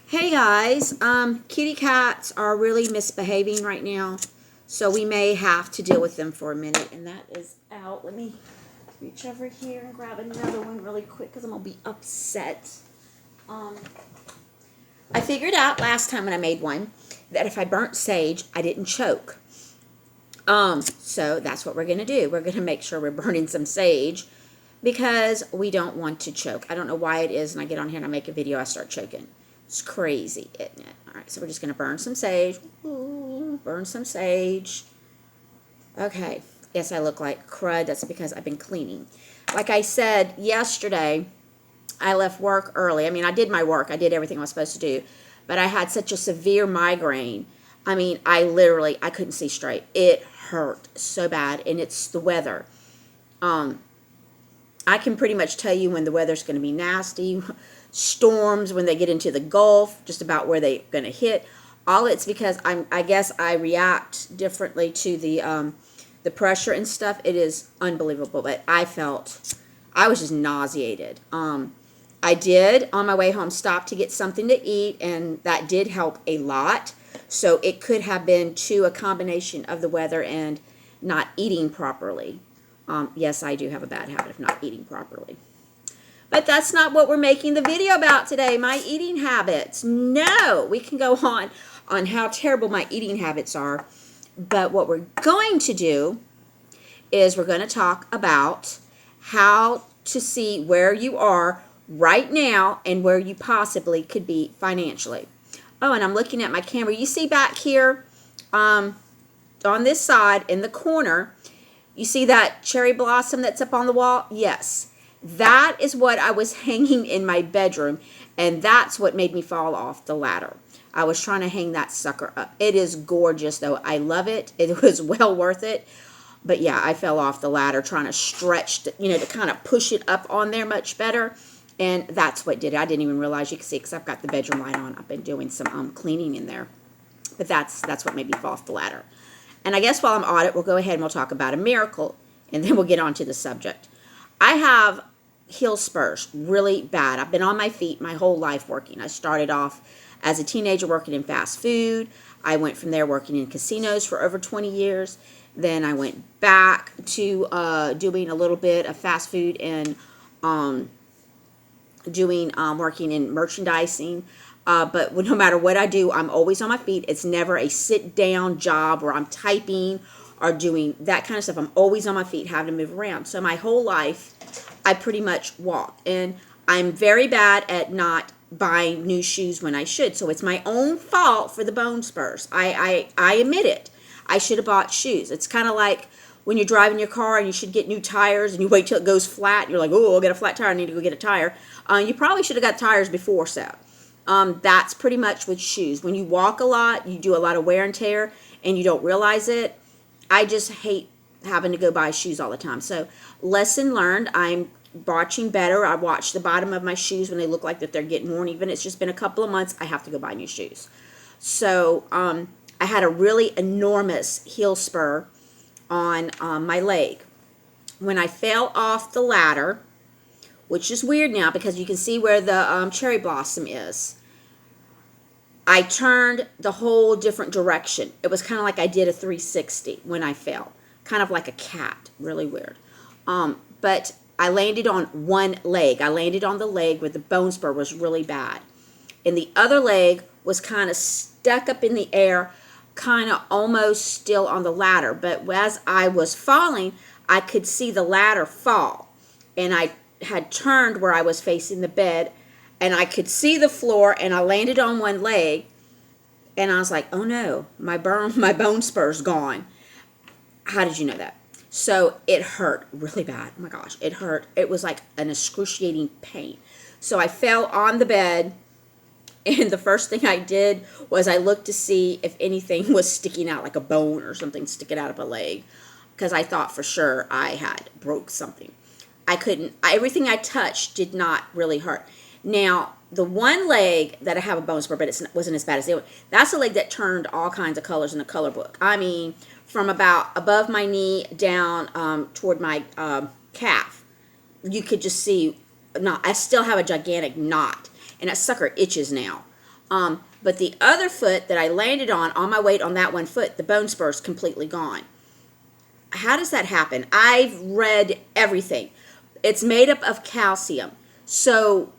Hey guys, kitty cats are really misbehaving right now, so we may have to deal with them for a minute. And that is out. Let me reach over here and grab another one really quick because I'm gonna be upset. Um, I figured out last time when I made one that if I burnt sage, I didn't choke. So that's what we're gonna do. We're gonna make sure we're burning some sage because we don't want to choke. I don't know why it is, and I get on here and I make a video, I start choking. It's crazy, isn't it? All right, so we're just going to burn some sage. Ooh, burn some sage. Okay. Yes, I look like crud. That's because I've been cleaning. Like I said yesterday, I left work early. I mean, I did my work. I did everything I was supposed to do. But I had such a severe migraine. I mean, I couldn't see straight. It hurt so bad, and it's the weather. Um, I can pretty much tell you when the weather's going to be nasty. Storms, when they get into the Gulf, just about where they're going to hit. All it's because I guess I react differently to the pressure and stuff. It is unbelievable, but I was just nauseated. I did on my way home stop to get something to eat, and that did help a lot. So it could have been a combination of the weather and not eating properly. Yes, I do have a bad habit of not eating properly. But that's not what we're making the video about today, my eating habits. No, we can go on how terrible my eating habits are. But what we're going to do is we're going to talk about how to see where you are right now and where you possibly could be financially. Oh, and I'm looking at my camera. You see back here on this side in the corner, you see that cherry blossom that's up on the wall? Yes. That is what I was hanging in my bedroom, and that's what made me fall off the ladder. I was trying to hang that sucker up. It is gorgeous, though. I love it. It was well worth it. But yeah, I fell off the ladder trying to stretch, to kind of push it up on there much better. And that's what did it. I didn't even realize you could see because I've got the bedroom light on. I've been doing some cleaning in there. But that's what made me fall off the ladder. And I guess while I'm on it, we'll go ahead and we'll talk about a miracle, and then we'll get on to the subject. I have heel spurs really bad. I've been on my feet my whole life working. I started off as a teenager working in fast food. I went from there working in casinos for over 20 years. Then I went back to doing a little bit of fast food and working in merchandising. But no matter what I do, I'm always on my feet. It's never a sit-down job where I'm typing or doing that kind of stuff. I'm always on my feet, having to move around. So my whole life, I pretty much walk. And I'm very bad at not buying new shoes when I should. So it's my own fault for the bone spurs. I admit it. I should have bought shoes. It's kind of like when you're driving your car and you should get new tires and you wait till it goes flat. You're like, oh, I'll get a flat tire. I need to go get a tire. You probably should have got tires before so. That's pretty much with shoes. When you walk a lot, you do a lot of wear and tear, and you don't realize it. I just hate having to go buy shoes all the time. So, lesson learned. I'm watching better. I watch the bottom of my shoes when they look like that they're getting worn. Even it's just been a couple of months, I have to go buy new shoes. So, I had a really enormous heel spur on my leg. When I fell off the ladder, which is weird now because you can see where the cherry blossom is. I turned the whole different direction. It was kind of like I did a 360 when I fell. Kind of like a cat. Really weird. But I landed on one leg. I landed on the leg where the bone spur was really bad. And the other leg was kind of stuck up in the air, kind of almost still on the ladder. But as I was falling, I could see the ladder fall. And I had turned where I was facing the bed, and I could see the floor, and I landed on one leg, and I was like, oh no, my bone spur's gone. How did you know that? So it hurt really bad. Oh my gosh, it hurt. It was like an excruciating pain. So I fell on the bed, and the first thing I did was I looked to see if anything was sticking out, like a bone or something sticking out of a leg, because I thought for sure I had broke something. Everything I touched did not really hurt. Now, the one leg that I have a bone spur, but it wasn't as bad as the other, that's a leg that turned all kinds of colors in the color book. I mean, from about above my knee down toward my calf, you could just see, I still have a gigantic knot, and that sucker itches now. But the other foot that I landed on my weight on that one foot, the bone spur is completely gone. How does that happen? I've read everything. It's made up of calcium. So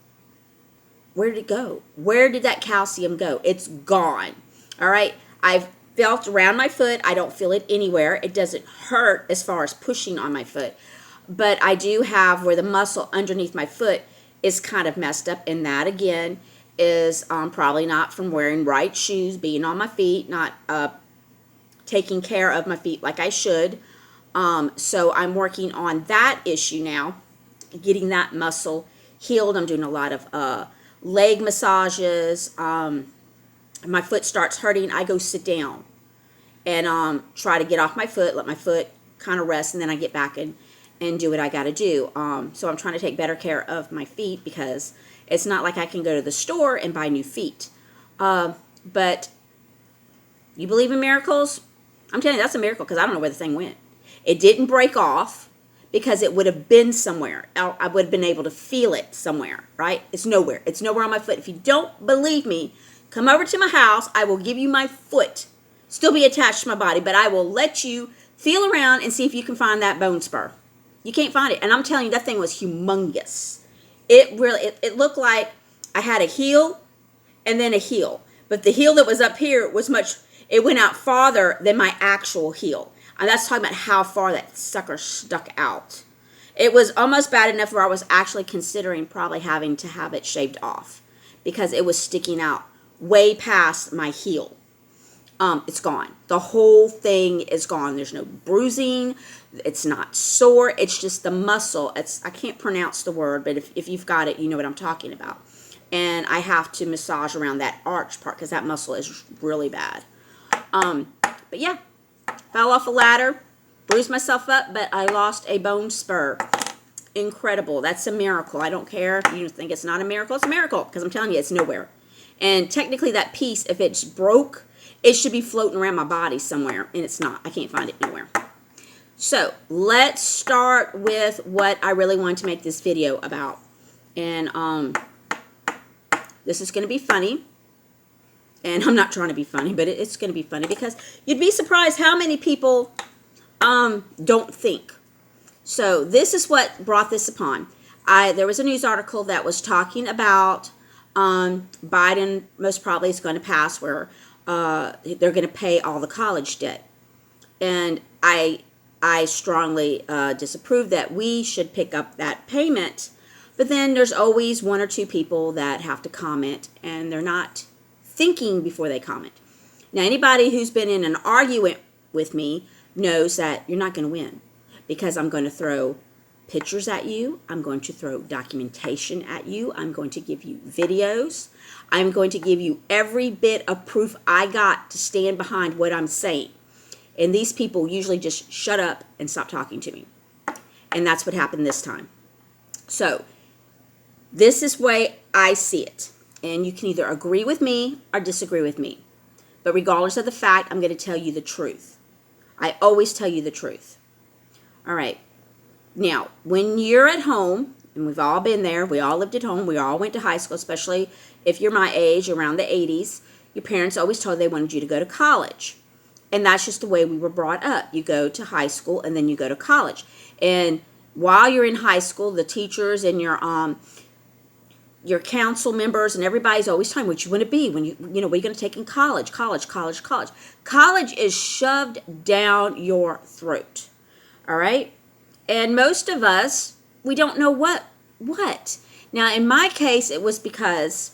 where did it go? Where did that calcium go? It's gone. All right. I've felt around my foot. I don't feel it anywhere. It doesn't hurt as far as pushing on my foot. But I do have where the muscle underneath my foot is kind of messed up. And that, again, is probably not from wearing right shoes, being on my feet, not taking care of my feet like I should. So I'm working on that issue now, getting that muscle healed. I'm doing a lot of leg massages. My foot starts hurting, I go sit down and try to get off my foot, let my foot kind of rest, and then I get back and do what I got to do. So I'm trying to take better care of my feet because it's not like I can go to the store and buy new feet. But you believe in miracles? I'm telling you, that's a miracle because I don't know where the thing went. It didn't break off because it would have been somewhere. I would have been able to feel it somewhere, right? It's nowhere. It's nowhere on my foot. If you don't believe me, come over to my house. I will give you my foot. Still be attached to my body, but I will let you feel around and see if you can find that bone spur. You can't find it. And I'm telling you, that thing was humongous. It really, it looked like I had a heel and then a heel. But the heel that was up here was it went out farther than my actual heel. And that's talking about how far that sucker stuck out. It was almost bad enough where I was actually considering probably having to have it shaved off because it was sticking out way past my heel. It's gone. The whole thing is gone. There's no bruising. It's not sore. It's just the muscle. I can't pronounce the word, but if you've got it, you know what I'm talking about. And I have to massage around that arch part because that muscle is really bad. But yeah, fell off a ladder, bruised myself up, but I lost a bone spur. Incredible. That's a miracle. I don't care if you think it's not a miracle. It's a miracle because I'm telling you, it's nowhere. And technically that piece, if it's broke, it should be floating around my body somewhere, and it's not. I can't find it nowhere. So let's start with what I really wanted to make this video about. And this is going to be funny. And I'm not trying to be funny, but it's going to be funny because you'd be surprised how many people don't think. So this is what brought this upon. There was a news article that was talking about Biden most probably is going to pass where they're going to pay all the college debt. And I strongly disapprove that we should pick up that payment. But then there's always one or two people that have to comment, and they're not thinking before they comment. Now, anybody who's been in an argument with me knows that you're not going to win because I'm going to throw pictures at you. I'm going to throw documentation at you. I'm going to give you videos. I'm going to give you every bit of proof I got to stand behind what I'm saying. And these people usually just shut up and stop talking to me. And that's what happened this time. So this is the way I see it. And you can either agree with me or disagree with me. But regardless of the fact, I'm going to tell you the truth. I always tell you the truth. All right. Now, when you're at home, and we've all been there, we all lived at home, we all went to high school, especially if you're my age, around the 80s, your parents always told they wanted you to go to college. And that's just the way we were brought up. You go to high school and then you go to college. And while you're in high school, the teachers and your council members and everybody's always telling you what you want to be when what are you going to take in college. College is shoved down your throat. All right? And most of us, we don't know what. Now, in my case, it was because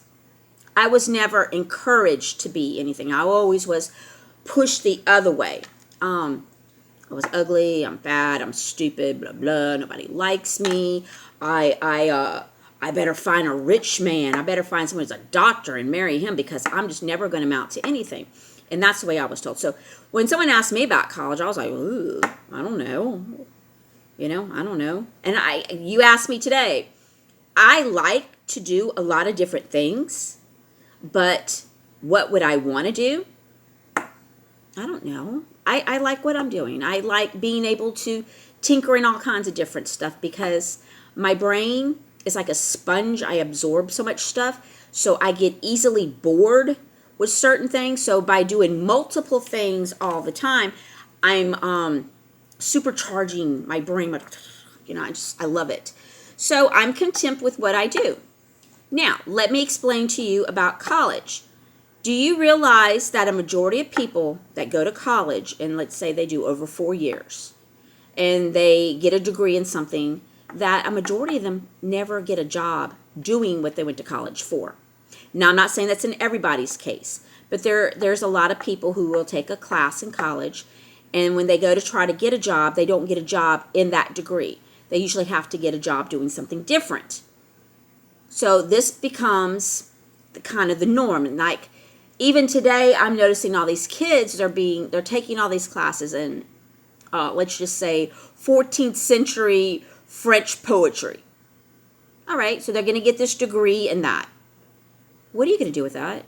I was never encouraged to be anything. I always was pushed the other way. I was ugly, I'm fat, I'm stupid, blah, blah, nobody likes me. I better find a rich man. I better find someone who's a doctor and marry him because I'm just never going to amount to anything. And that's the way I was told. So when someone asked me about college, I was like, ooh, I don't know. I don't know. And you asked me today, I like to do a lot of different things, but what would I want to do? I don't know. I like what I'm doing. I like being able to tinker in all kinds of different stuff because my brain is like a sponge. I absorb so much stuff. So I get easily bored with certain things. So by doing multiple things all the time, I'm supercharging my brain. I love it. So I'm content with what I do. Now, let me explain to you about college. Do you realize that a majority of people that go to college, and let's say they do over 4 years, and they get a degree in something, that a majority of them never get a job doing what they went to college for? Now, I'm not saying that's in everybody's case, but there's a lot of people who will take a class in college, and when they go to try to get a job, they don't get a job in that degree. They usually have to get a job doing something different. So this becomes kind of the norm. And like even today, I'm noticing all these kids they're taking all these classes in, let's just say 14th century French poetry. All right, so they're going to get this degree in that. What are you going to do with that?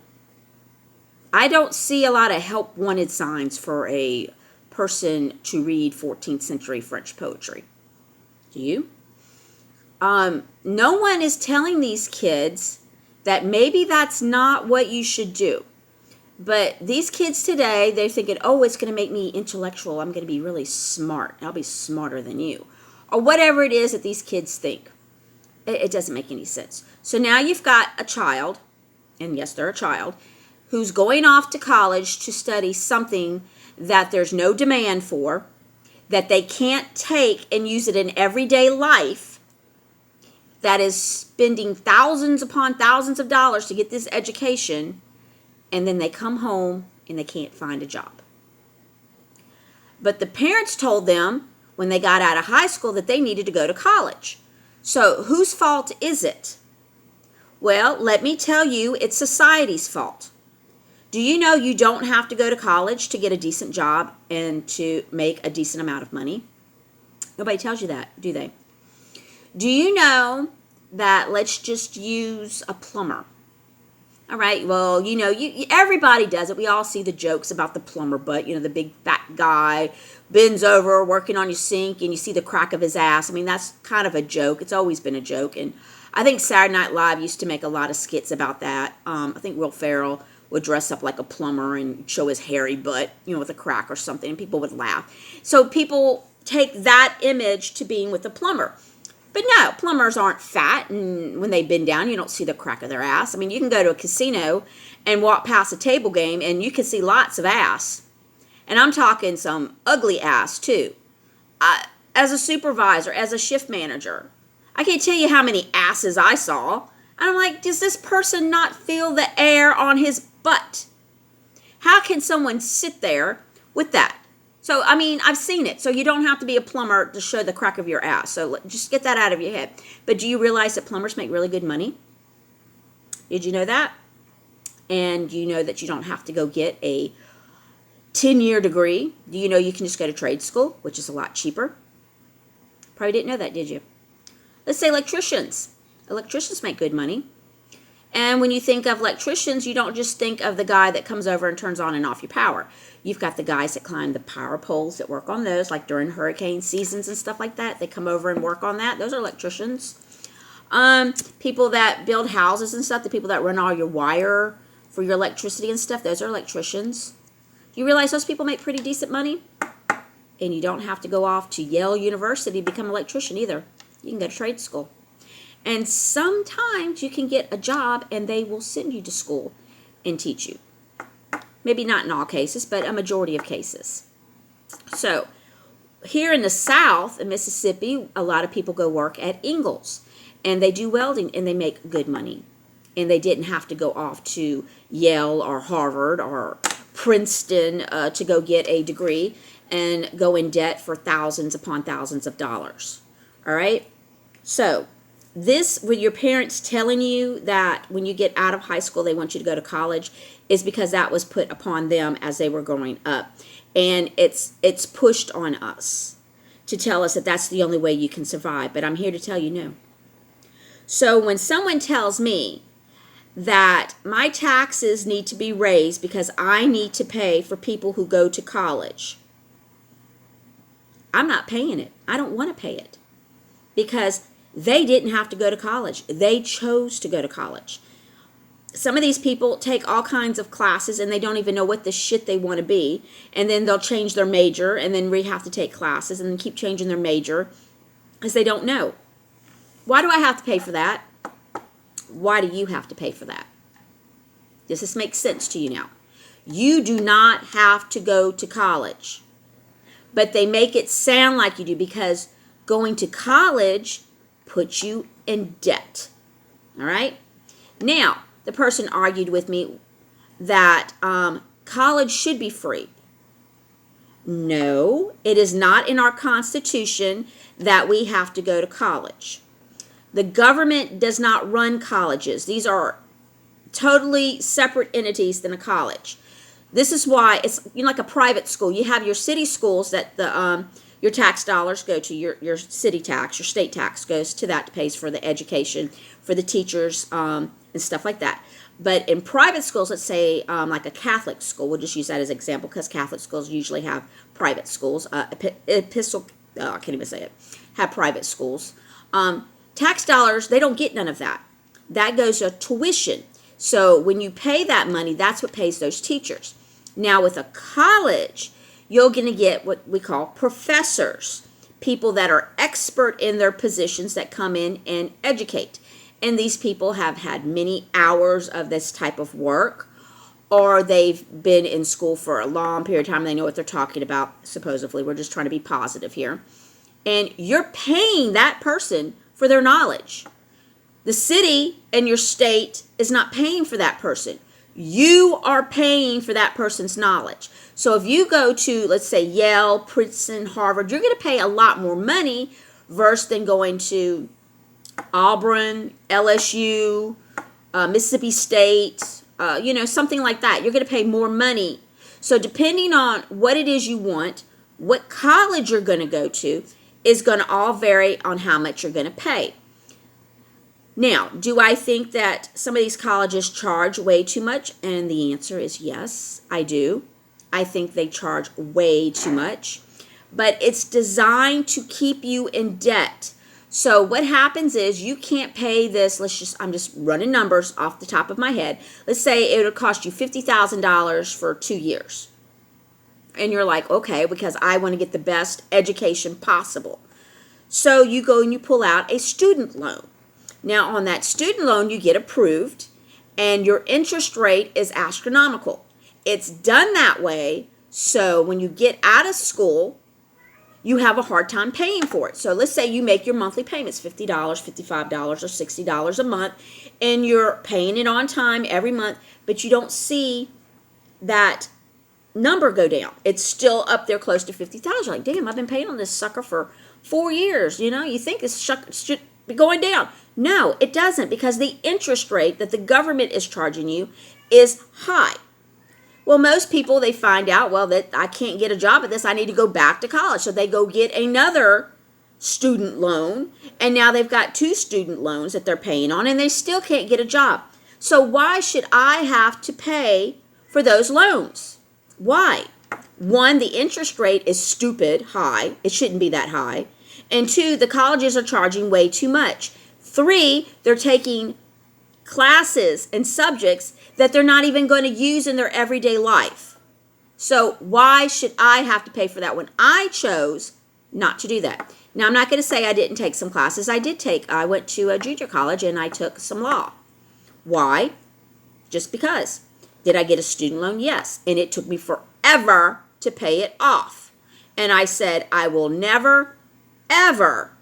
I don't see a lot of help wanted signs for a person to read 14th century French poetry. Do you? No one is telling these kids that maybe that's not what you should do. But these kids today, they're thinking, oh, it's going to make me intellectual. I'm going to be really smart. I'll be smarter than you. Or whatever it is that these kids think. It doesn't make any sense. So now you've got a child, and yes, they're a child, who's going off to college to study something that there's no demand for, that they can't take and use it in everyday life, that is spending thousands upon thousands of dollars to get this education, and then they come home and they can't find a job. But the parents told them when they got out of high school that they needed to go to college. So whose fault is it? Well, let me tell you, it's society's fault. Do you know you don't have to go to college to get a decent job and to make a decent amount of money? Nobody tells you that, do they? Do you know that, let's just use a plumber. All right, well, everybody does it. We all see the jokes about the plumber butt, the big fat guy bends over working on your sink and you see the crack of his ass. I mean, that's kind of a joke. It's always been a joke. And I think Saturday Night Live used to make a lot of skits about that. I think Will Ferrell would dress up like a plumber and show his hairy butt, with a crack or something, and people would laugh. So people take that image to being with a plumber. But no, plumbers aren't fat, and when they bend down, you don't see the crack of their ass. I mean, you can go to a casino and walk past a table game, and you can see lots of ass. And I'm talking some ugly ass, too. As a supervisor, as a shift manager, I can't tell you how many asses I saw. And I'm like, does this person not feel the air on his butt? How can someone sit there with that? So, I mean, I've seen it. So you don't have to be a plumber to show the crack of your ass. So just get that out of your head. But do you realize that plumbers make really good money? Did you know that? And you know that you don't have to go get a 10-year degree? Do you know you can just go to trade school, which is a lot cheaper? Probably didn't know that, did you? Let's say electricians. Electricians make good money. And when you think of electricians, you don't just think of the guy that comes over and turns on and off your power. You've got the guys that climb the power poles that work on those, like during hurricane seasons and stuff like that. They come over and work on that. Those are electricians. People that build houses and stuff, the people that run all your wire for your electricity and stuff, those are electricians. You realize those people make pretty decent money? And you don't have to go off to Yale University to become an electrician either. You can go to trade school. And sometimes you can get a job and they will send you to school and teach you. Maybe not in all cases, but a majority of cases. So here in the South, in Mississippi, a lot of people go work at Ingalls. And they do welding and they make good money. And they didn't have to go off to Yale or Harvard or Princeton to go get a degree and go in debt for thousands upon thousands of dollars. All right? So this, with your parents telling you that when you get out of high school they want you to go to college, is because that was put upon them as they were growing up. And it's pushed on us to tell us that that's the only way you can survive. But I'm here to tell you no. So when someone tells me that my taxes need to be raised because I need to pay for people who go to college, I'm not paying it. I don't want to pay it because they didn't have to go to college. They chose to go to college. some of these people take all kinds of classes and they don't even know what the shit they want to be. And then they'll change their major and then have to take classes and then keep changing their major because they don't know. Why do I have to pay for that? Why do you have to pay for that? Does this make sense to you now? You do not have to go to college. But they make it sound like you do because going to college puts you in debt. All right? Now, the person argued with me that college should be free. No, it is not in our Constitution that we have to go to college. The government does not run colleges. These are totally separate entities than a college. This is why it's like a private school. You have your city schools that your tax dollars go to. Your city tax, your state tax goes to that, pays for the education, for the teachers, and stuff like that. But in private schools, let's say like a Catholic school, we'll just use that as an example because Catholic schools usually have private schools. I can't even say it. Have private schools. Tax dollars, they don't get none of that. That goes to tuition. So when you pay that money, that's what pays those teachers. Now with a college, you're going to get what we call professors, people that are expert in their positions that come in and educate. And these people have had many hours of this type of work, or they've been in school for a long period of time. They know what they're talking about, supposedly. We're just trying to be positive here. And you're paying that person for their knowledge. The city and your state is not paying for that person. You are paying for that person's knowledge. So if you go to, let's say, Yale, Princeton, Harvard, you're going to pay a lot more money versus than going to Auburn, LSU, Mississippi State, something like that. You're going to pay more money. So depending on what it is you want, what college you're going to go to is going to all vary on how much you're going to pay. Now, do I think that some of these colleges charge way too much? And the answer is yes, I do. I think they charge way too much. But it's designed to keep you in debt. So what happens is you can't pay this, I'm just running numbers off the top of my head. Let's say it would cost you $50,000 for 2 years. And you're like, okay, because I want to get the best education possible. So you go and you pull out a student loan. Now on that student loan, you get approved and your interest rate is astronomical. It's done that way so when you get out of school, you have a hard time paying for it. So let's say you make your monthly payments, $50, $55, or $60 a month, and you're paying it on time every month, but you don't see that number go down. It's still up there close to $50,000. Like, damn, I've been paying on this sucker for 4 years. You think this should be going down. No, it doesn't, because the interest rate that the government is charging you is high. Well, most people, they find out, well, that I can't get a job at this. I need to go back to college. So they go get another student loan, and now they've got 2 student loans that they're paying on, and they still can't get a job. So why should I have to pay for those loans? Why? 1, the interest rate is stupid high. It shouldn't be that high. And 2, the colleges are charging way too much. 3, they're taking classes and subjects that they're not even going to use in their everyday life. So why should I have to pay for that when I chose not to do that? Now, I'm not going to say I didn't take some classes. I went to a junior college and I took some law. Why? Just because. Did I get a student loan? Yes. And it took me forever to pay it off. And I said, I will never, ever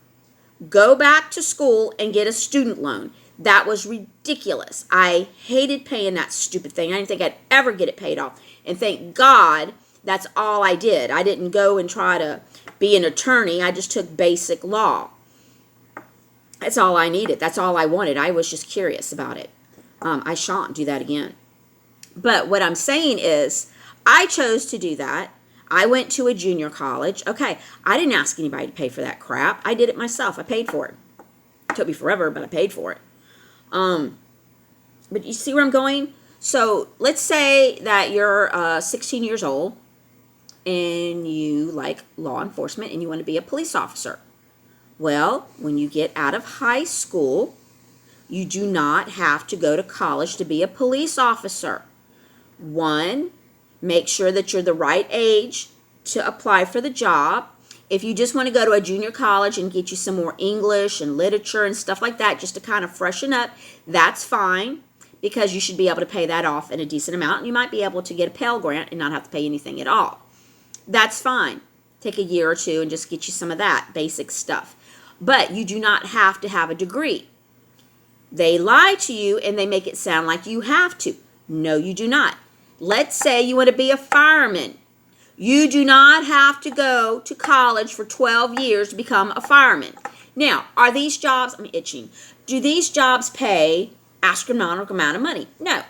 go back to school and get a student loan. That was ridiculous. I hated paying that stupid thing. I didn't think I'd ever get it paid off. And thank God that's all I did. I didn't go and try to be an attorney. I just took basic law. That's all I needed. That's all I wanted. I was just curious about it. I shan't do that again. But what I'm saying is, I chose to do that. I went to a junior college. Okay, I didn't ask anybody to pay for that crap. I did it myself. I paid for it. It took me forever, but I paid for it. But you see where I'm going? So let's say that you're 16 years old and you like law enforcement and you want to be a police officer. Well, when you get out of high school, You do not have to go to college to be a police officer. One, make sure that you're the right age to apply for the job. If you just want to go to a junior college and get you some more English and literature and stuff like that, just to kind of freshen up, that's fine, because you should be able to pay that off in a decent amount. And you might be able to get a Pell Grant and not have to pay anything at all. That's fine. Take a year or two and just get you some of that basic stuff. But you do not have to have a degree. They lie to you and they make it sound like you have to. No, you do not. Let's say you want to be a fireman. You do not have to go to college for 12 years to become a fireman. Now, are these jobs, I'm itching, do these jobs pay astronomical amount of money? No.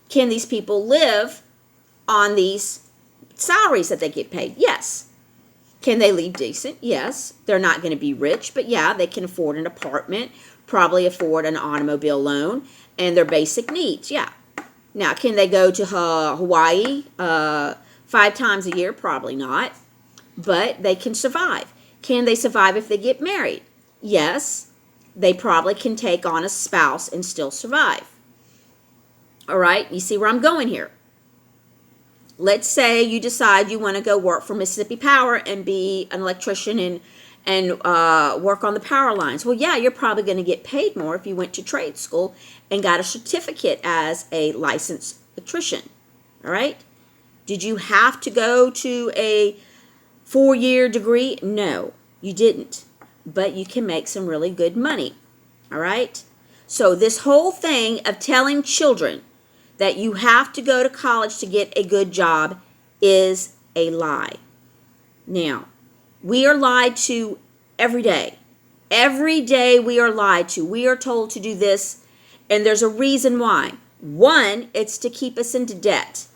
Can these people live on these salaries that they get paid? Yes. Can they live decent? Yes. They're not going to be rich, but yeah, they can afford an apartment, probably afford an automobile loan, and their basic needs, yeah. Now, can they go to Hawaii 5 times a year? Probably not, but they can survive. Can they survive if they get married? Yes, they probably can take on a spouse and still survive. All right, you see where I'm going here. Let's say you decide you want to go work for Mississippi Power and be an electrician and work on the power lines. Well, yeah, you're probably going to get paid more if you went to trade school and got a certificate as a licensed electrician. All right? Did you have to go to a 4-year degree? No, you didn't. But you can make some really good money. All right? So this whole thing of telling children that you have to go to college to get a good job is a lie. Now, we are lied to every day. Every day we are lied to. We are told to do this, and there's a reason why. One, it's to keep us into debt.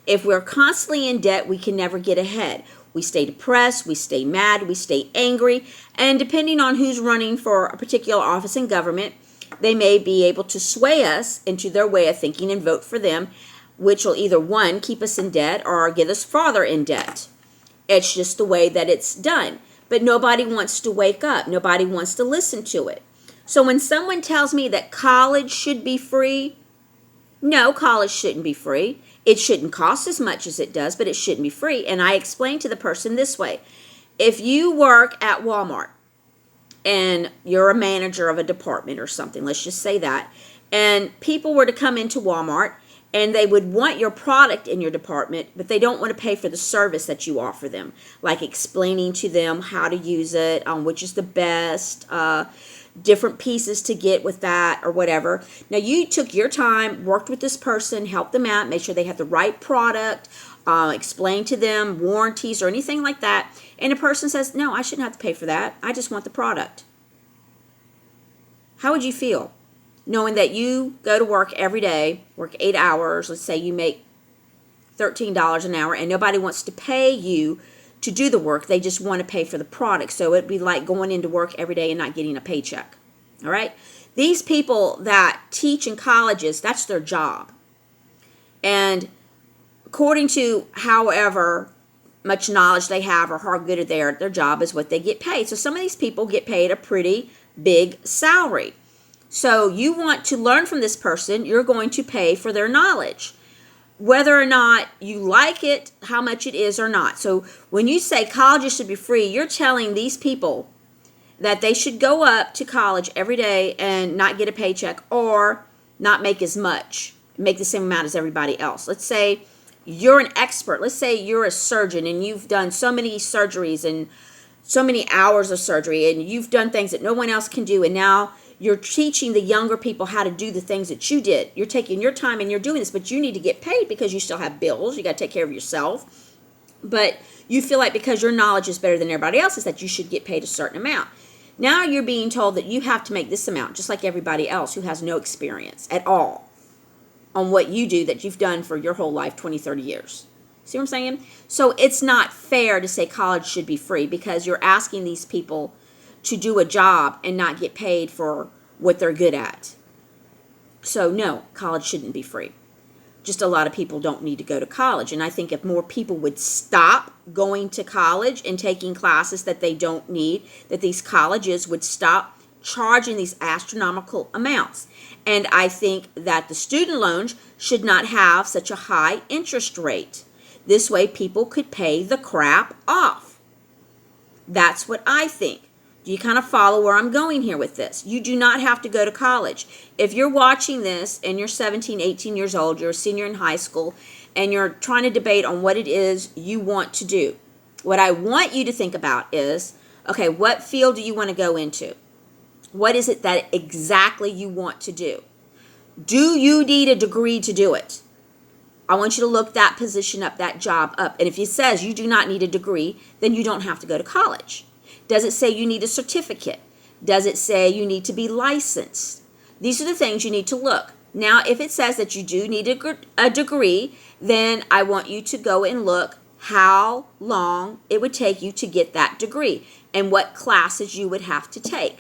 If we're constantly in debt, we can never get ahead. We stay depressed, we stay mad, we stay angry, and depending on who's running for a particular office in government, they may be able to sway us into their way of thinking and vote for them, which will either, one, keep us in debt or get us farther in debt. It's just the way that it's done. But nobody wants to wake up. Nobody wants to listen to it. So when someone tells me that college should be free, no, college shouldn't be free. It shouldn't cost as much as it does, but it shouldn't be free. And I explain to the person this way. If you work at Walmart and you're a manager of a department or something, let's just say that, and people were to come into Walmart and they would want your product in your department, but they don't want to pay for the service that you offer them, like explaining to them how to use it, which is the best, different pieces to get with that or whatever. Now, you took your time, worked with this person, helped them out, made sure they had the right product, explained to them warranties or anything like that, and a person says, no, I shouldn't have to pay for that. I just want the product. How would you feel knowing that you go to work every day, work 8 hours, let's say you make $13 an hour, and nobody wants to pay you to do the work, they just want to pay for the product. So it'd be like going into work every day and not getting a paycheck. All right? These people that teach in colleges, that's their job. And according to however much knowledge they have or how good they are at their job is what they get paid. So some of these people get paid a pretty big salary. So you want to learn from this person, you're going to pay for their knowledge. Whether or not you like it, how much it is or not. So when you say colleges should be free, you're telling these people that they should go up to college every day and not get a paycheck or not make as much, make the same amount as everybody else. Let's say you're an expert. Let's say you're a surgeon and you've done so many surgeries and so many hours of surgery and you've done things that no one else can do, and now you're teaching the younger people how to do the things that you did. You're taking your time and you're doing this, but you need to get paid because you still have bills. You got to take care of yourself. But you feel like because your knowledge is better than everybody else's that you should get paid a certain amount. Now you're being told that you have to make this amount, just like everybody else who has no experience at all on what you do that you've done for your whole life, 20, 30 years. See what I'm saying? So it's not fair to say college should be free because you're asking these people to do a job and not get paid for what they're good at. So no, college shouldn't be free. Just a lot of people don't need to go to college. And I think if more people would stop going to college and taking classes that they don't need, that these colleges would stop charging these astronomical amounts. And I think that the student loans should not have such a high interest rate. This way people could pay the crap off. That's what I think. Do you kind of follow where I'm going here with this? You do not have to go to college. If you're watching this and you're 17, 18 years old, you're a senior in high school, and you're trying to debate on what it is you want to do, what I want you to think about is, okay, what field do you want to go into? What is it that exactly you want to do? Do you need a degree to do it? I want you to look that position up, that job up. And if it says you do not need a degree, then you don't have to go to college. Does it say you need a certificate? Does it say you need to be licensed? These are the things you need to look. Now, if it says that you do need a degree, then I want you to go and look how long it would take you to get that degree and what classes you would have to take.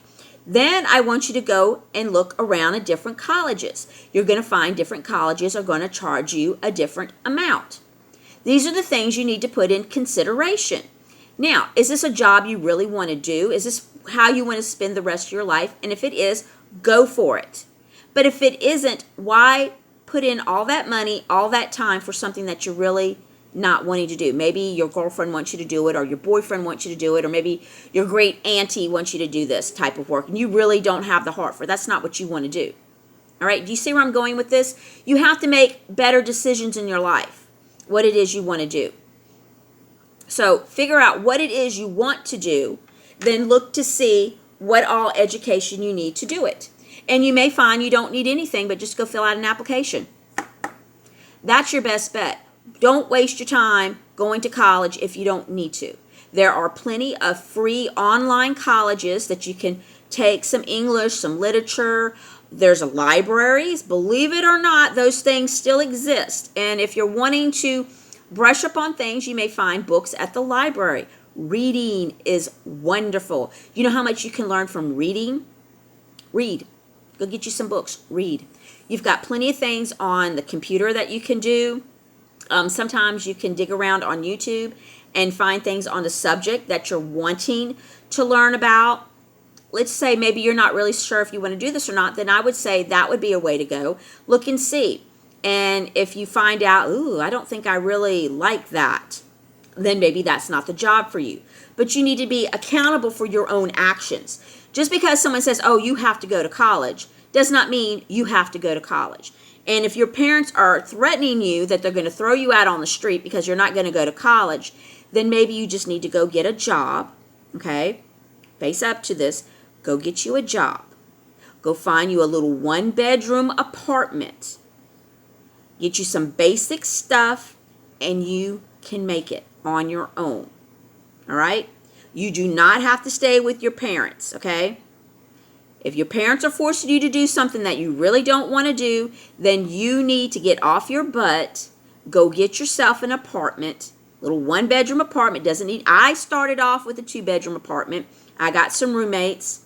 Then I want you to go and look around at different colleges. You're going to find different colleges are going to charge you a different amount. These are the things you need to put in consideration. Now, is this a job you really want to do? Is this how you want to spend the rest of your life? And if it is, go for it. But if it isn't, why put in all that money, all that time for something that you're really not wanting to do? Maybe your girlfriend wants you to do it, or your boyfriend wants you to do it, or maybe your great auntie wants you to do this type of work, and you really don't have the heart for it. That's not what you want to do. All right, do you see where I'm going with this? You have to make better decisions in your life, what it is you want to do. So figure out what it is you want to do, then look to see what all education you need to do it. And you may find you don't need anything, but just go fill out an application. That's your best bet. Don't waste your time going to college if you don't need to. There are plenty of free online colleges that you can take some English, some literature. There's libraries. Believe it or not, those things still exist. And if you're wanting to brush up on things, you may find books at the library. Reading is wonderful. You know how much you can learn from reading? Read. Go get you some books. Read. You've got plenty of things on the computer that you can do. Sometimes you can dig around on YouTube and find things on the subject that you're wanting to learn about. Let's say maybe you're not really sure if you want to do this or not, then I would say that would be a way to go. Look and see. And if you find out, ooh, I don't think I really like that, then maybe that's not the job for you. But you need to be accountable for your own actions. Just because someone says, oh, you have to go to college, does not mean you have to go to college. And if your parents are threatening you that they're going to throw you out on the street because you're not going to go to college, then maybe you just need to go get a job, okay? Face up to this. Go get you a job. Go find you a little one-bedroom apartment. Get you some basic stuff, and you can make it on your own, all right? You do not have to stay with your parents, okay? If your parents are forcing you to do something that you really don't want to do, then you need to get off your butt, go get yourself an apartment, little one-bedroom apartment. I started off with a two-bedroom apartment. I got some roommates,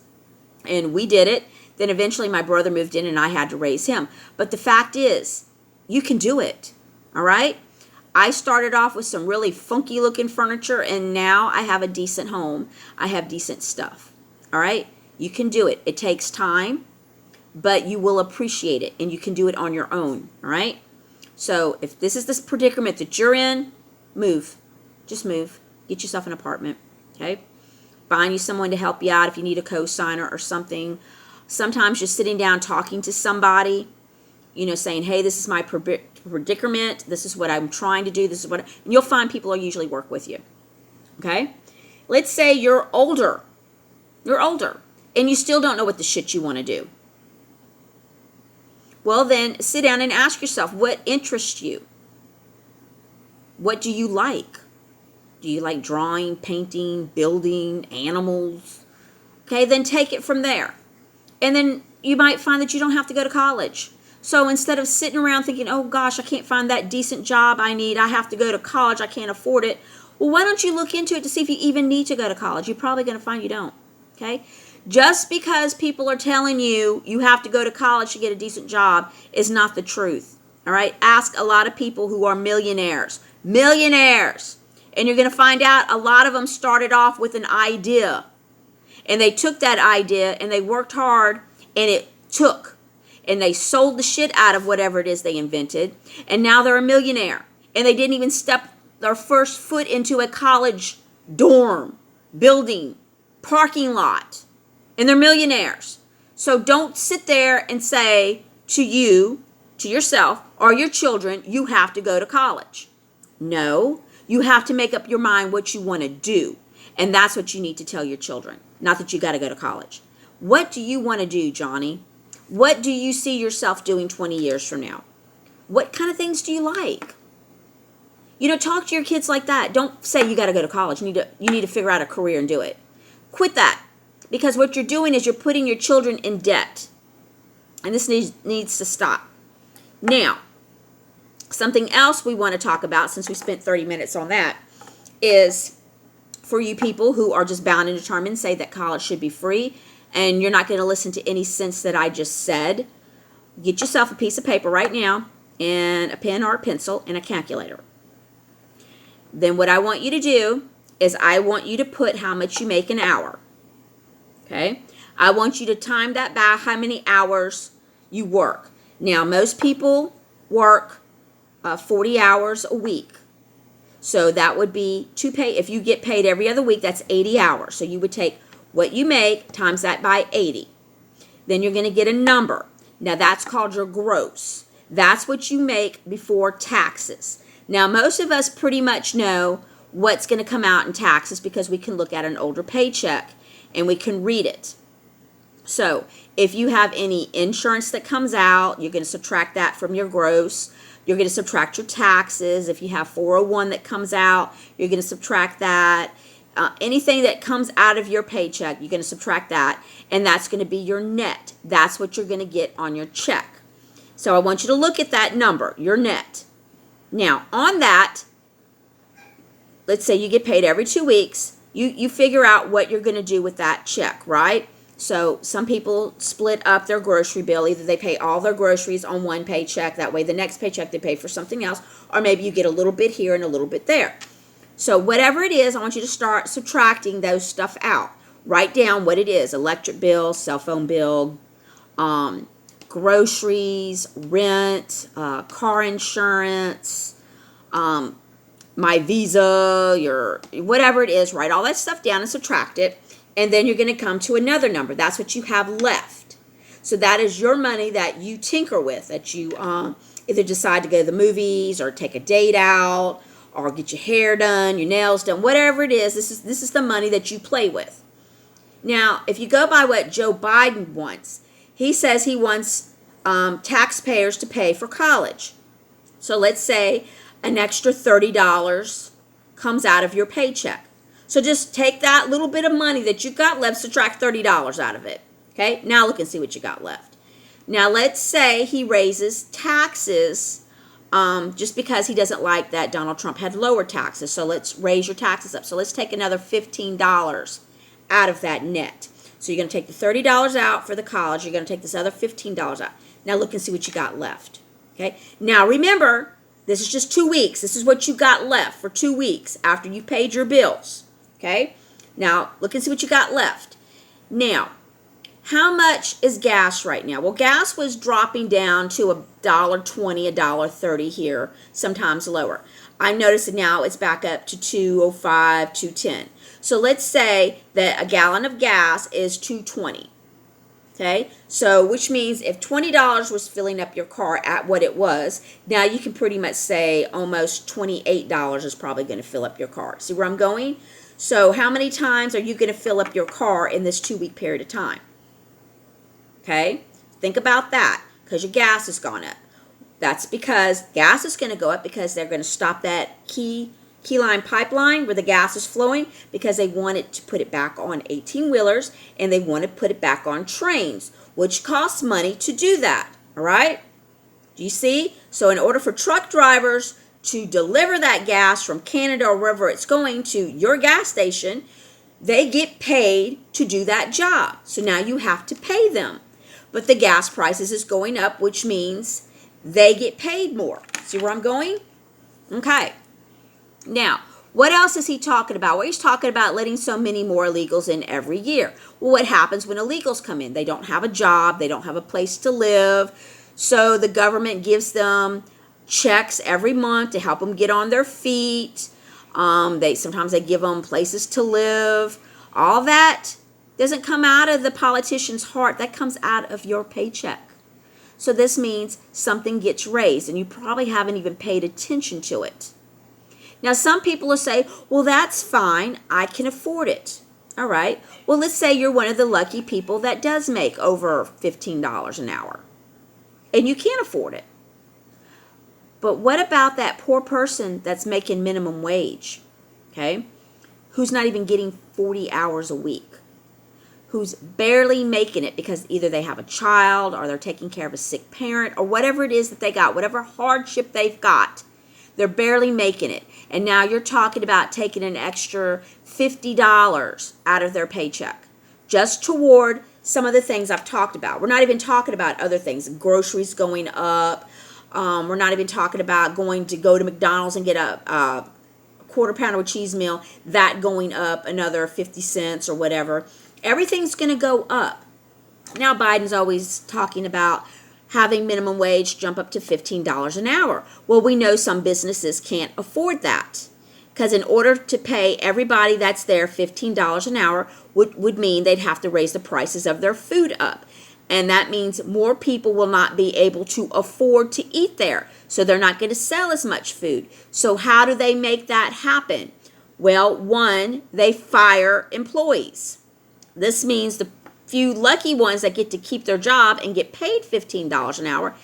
and we did it. Then eventually my brother moved in, and I had to raise him. But the fact is, you can do it, all right? I started off with some really funky-looking furniture, and now I have a decent home. I have decent stuff, all right? You can do it. It takes time, but you will appreciate it, and you can do it on your own, all right? So if this is this predicament that you're in, move. Just move. Get yourself an apartment, okay? Find you someone to help you out if you need a co-signer or something. Sometimes just sitting down talking to somebody, saying, hey, this is my predicament. This is what I'm trying to do. This is what, and you'll find people will usually work with you, okay? Let's say you're older. You're older. And you still don't know what the shit you want to do. Well, then sit down and ask yourself, what interests you? What do you like? Do you like drawing, painting, building, animals? Okay, then take it from there. And then you might find that you don't have to go to college. So instead of sitting around thinking, oh gosh, I can't find that decent job I need, I have to go to college, I can't afford it. Well, why don't you look into it to see if you even need to go to college? You're probably going to find you don't. Okay? Just because people are telling you you have to go to college to get a decent job is not the truth. All right? Ask a lot of people who are millionaires. Millionaires. And you're going to find out a lot of them started off with an idea. And they took that idea and they worked hard and it took. And they sold the shit out of whatever it is they invented. And now they're a millionaire. And they didn't even step their first foot into a college dorm, building, parking lot. And they're millionaires. So don't sit there and say to you, to yourself, or your children, you have to go to college. No, you have to make up your mind what you want to do. And that's what you need to tell your children. Not that you got to go to college. What do you want to do, Johnny? What do you see yourself doing 20 years from now? What kind of things do you like? You know, talk to your kids like that. Don't say you got to go to college. You need to figure out a career and do it. Quit that. Because what you're doing is you're putting your children in debt. And this needs to stop. Now, something else we want to talk about, since we spent 30 minutes on that, is for you people who are just bound and determined, say that college should be free, and you're not going to listen to any sense that I just said, get yourself a piece of paper right now, and a pen or a pencil, and a calculator. Then what I want you to do is I want you to put how much you make an hour. Okay? I want you to time that by how many hours you work. Now, most people work 40 hours a week. So that would be if you get paid every other week, that's 80 hours. So you would take what you make times that by 80. Then you're going to get a number. Now, that's called your gross. That's what you make before taxes. Now, most of us pretty much know what's going to come out in taxes because we can look at an older paycheck and we can read it. So if you have any insurance that comes out, you're going to subtract that from your gross. You're going to subtract your taxes. If you have 401 that comes out, you're going to subtract that. Anything that comes out of your paycheck, you're going to subtract that. And that's going to be your net. That's what you're going to get on your check. So I want you to look at that number, your net. Now, on that, let's say you get paid every 2 weeks. You figure out what you're going to do with that check, right? So some people split up their grocery bill. Either they pay all their groceries on one paycheck. That way the next paycheck they pay for something else. Or maybe you get a little bit here and a little bit there. So whatever it is, I want you to start subtracting those stuff out. Write down what it is. Electric bill, cell phone bill, groceries, rent, car insurance, my Visa, your whatever it is. Write all that stuff down and subtract it. And then you're going to come to another number. That's what you have left. So that is your money that you tinker with, that you either decide to go to the movies or take a date out or get your hair done, your nails done, whatever it is. This is the money that you play with. Now, if you go by what Joe Biden wants, he says he wants taxpayers to pay for college. So let's say an extra $30 comes out of your paycheck. So just take that little bit of money that you got left, subtract $30 out of it. Okay, now look and see what you got left. Now let's say he raises taxes just because he doesn't like that Donald Trump had lower taxes. So let's raise your taxes up. So let's take another $15 out of that net. So you're going to take the $30 out for the college. You're going to take this other $15 out. Now look and see what you got left. Okay, now remember, this is just 2 weeks. This is what you got left for 2 weeks after you paid your bills. Okay, now look and see what you got left. Now, how much is gas right now? Well, gas was dropping down to $1.20, $1.30 here, sometimes lower. I've noticed that now it's back up to $2.05, $2.10. So let's say that a gallon of gas is $2.20. Okay, so which means if $20 was filling up your car at what it was, now you can pretty much say almost $28 is probably going to fill up your car. See where I'm going? So how many times are you going to fill up your car in this 2 week period of time? Okay, think about that because your gas has gone up. That's because gas is going to go up because they're going to stop that key line pipeline where the gas is flowing because they wanted to put it back on 18-wheelers and they want to put it back on trains, which costs money to do that. All right? Do you see? So in order for truck drivers to deliver that gas from Canada or wherever it's going to your gas station, they get paid to do that job. So now you have to pay them. But the gas prices is going up, which means they get paid more. See where I'm going? Okay. Now, What else is he talking about? Well, he's talking about letting so many more illegals in every year. Well, what happens when illegals come in? They don't have a job. They don't have a place to live. So the government gives them checks every month to help them get on their feet. Sometimes they give them places to live. All that doesn't come out of the politician's heart. That comes out of your paycheck. So this means something gets raised, and you probably haven't even paid attention to it. Now, some people will say, well, that's fine. I can afford it. All right. Well, let's say you're one of the lucky people that does make over $15 an hour, and you can't afford it. But what about that poor person that's making minimum wage, okay, who's not even getting 40 hours a week, who's barely making it because either they have a child or they're taking care of a sick parent or whatever it is that they got, whatever hardship they've got, they're barely making it. And now you're talking about taking an extra $50 out of their paycheck just toward some of the things I've talked about. We're not even talking about other things, groceries going up. We're not even talking about go to McDonald's and get a quarter pounder with cheese meal, that going up another 50 cents or whatever. Everything's going to go up. Now Biden's always talking about having minimum wage jump up to $15 an hour. Well, we know some businesses can't afford that, because in order to pay everybody that's there $15 an hour would mean they'd have to raise the prices of their food up. And that means more people will not be able to afford to eat there. So they're not going to sell as much food. So how do they make that happen? Well, one, they fire employees. This means the few lucky ones that get to keep their job and get paid $15 an hour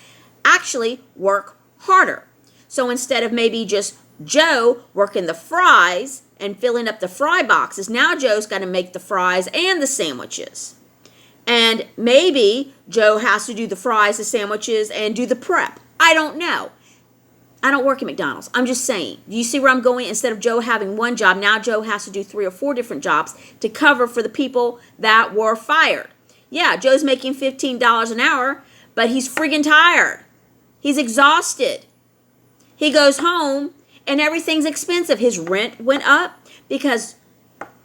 actually work harder. So instead of maybe just Joe working the fries and filling up the fry boxes, now Joe's got to make the fries and the sandwiches. And maybe Joe has to do the fries, the sandwiches, and do the prep. I don't know. I don't work at McDonald's. I'm just saying. Do you see where I'm going? Instead of Joe having one job, now Joe has to do 3 or 4 different jobs to cover for the people that were fired. Yeah, Joe's making $15 an hour, but he's friggin' tired. He's exhausted. He goes home, and everything's expensive. His rent went up because...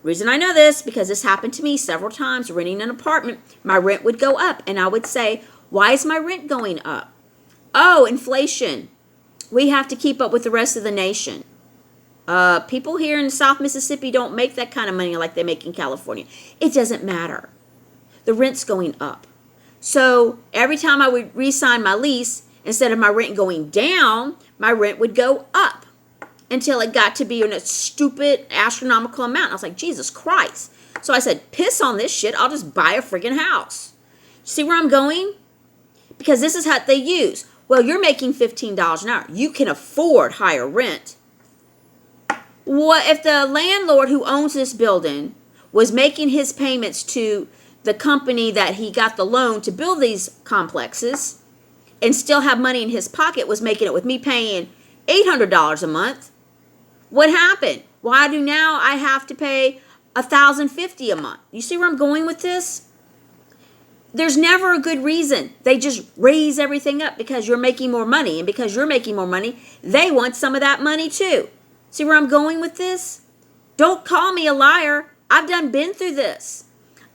Reason I know this, because this happened to me several times renting an apartment. My rent would go up, and I would say, why is my rent going up? Oh, inflation. We have to keep up with the rest of the nation. People here in South Mississippi don't make that kind of money like they make in California. It doesn't matter. The rent's going up. So every time I would re-sign my lease, instead of my rent going down, my rent would go up, until it got to be in a stupid astronomical amount. I was like, Jesus Christ. So I said, piss on this shit. I'll just buy a friggin' house. See where I'm going? Because this is how they use. Well, you're making $15 an hour. You can afford higher rent. What if the landlord who owns this building was making his payments to the company that he got the loan to build these complexes and still have money in his pocket, was making it with me paying $800 a month? What happened? Why do now I have to pay $1,050 a month? You see where I'm going with this? There's never a good reason. They just raise everything up because you're making more money. And because you're making more money, they want some of that money too. See where I'm going with this? Don't call me a liar. I've been through this.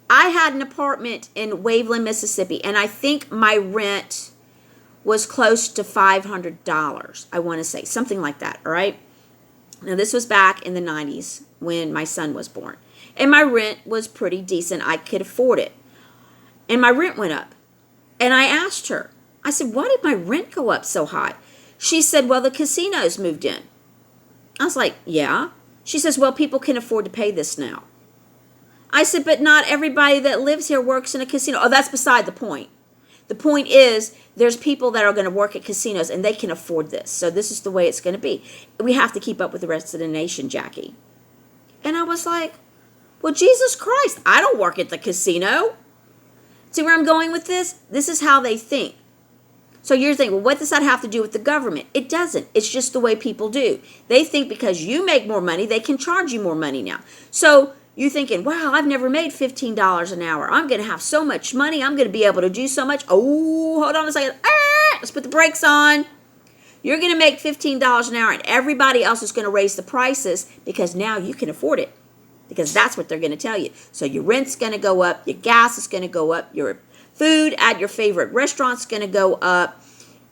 I had an apartment in Waveland, Mississippi, and I think my rent was close to $500. I want to say something like that. All right. Now, this was back in the 90s when my son was born. And my rent was pretty decent. I could afford it. And my rent went up. And I asked her, I said, why did my rent go up so high? She said, well, the casinos moved in. I was like, yeah. She says, well, people can afford to pay this now. I said, but not everybody that lives here works in a casino. Oh, that's beside the point. The point is, there's people that are going to work at casinos, and they can afford this. So this is the way it's going to be. We have to keep up with the rest of the nation, Jackie. And I was like, well, Jesus Christ, I don't work at the casino. See where I'm going with this? This is how they think. So you're thinking, well, what does that have to do with the government? It doesn't. It's just the way people do. They think because you make more money, they can charge you more money now. So you're thinking, wow, I've never made $15 an hour. I'm going to have so much money. I'm going to be able to do so much. Oh, hold on a second. Let's put the brakes on. You're going to make $15 an hour, and everybody else is going to raise the prices because now you can afford it. Because that's what they're going to tell you. So your rent's going to go up, your gas is going to go up, your food at your favorite restaurant's going to go up.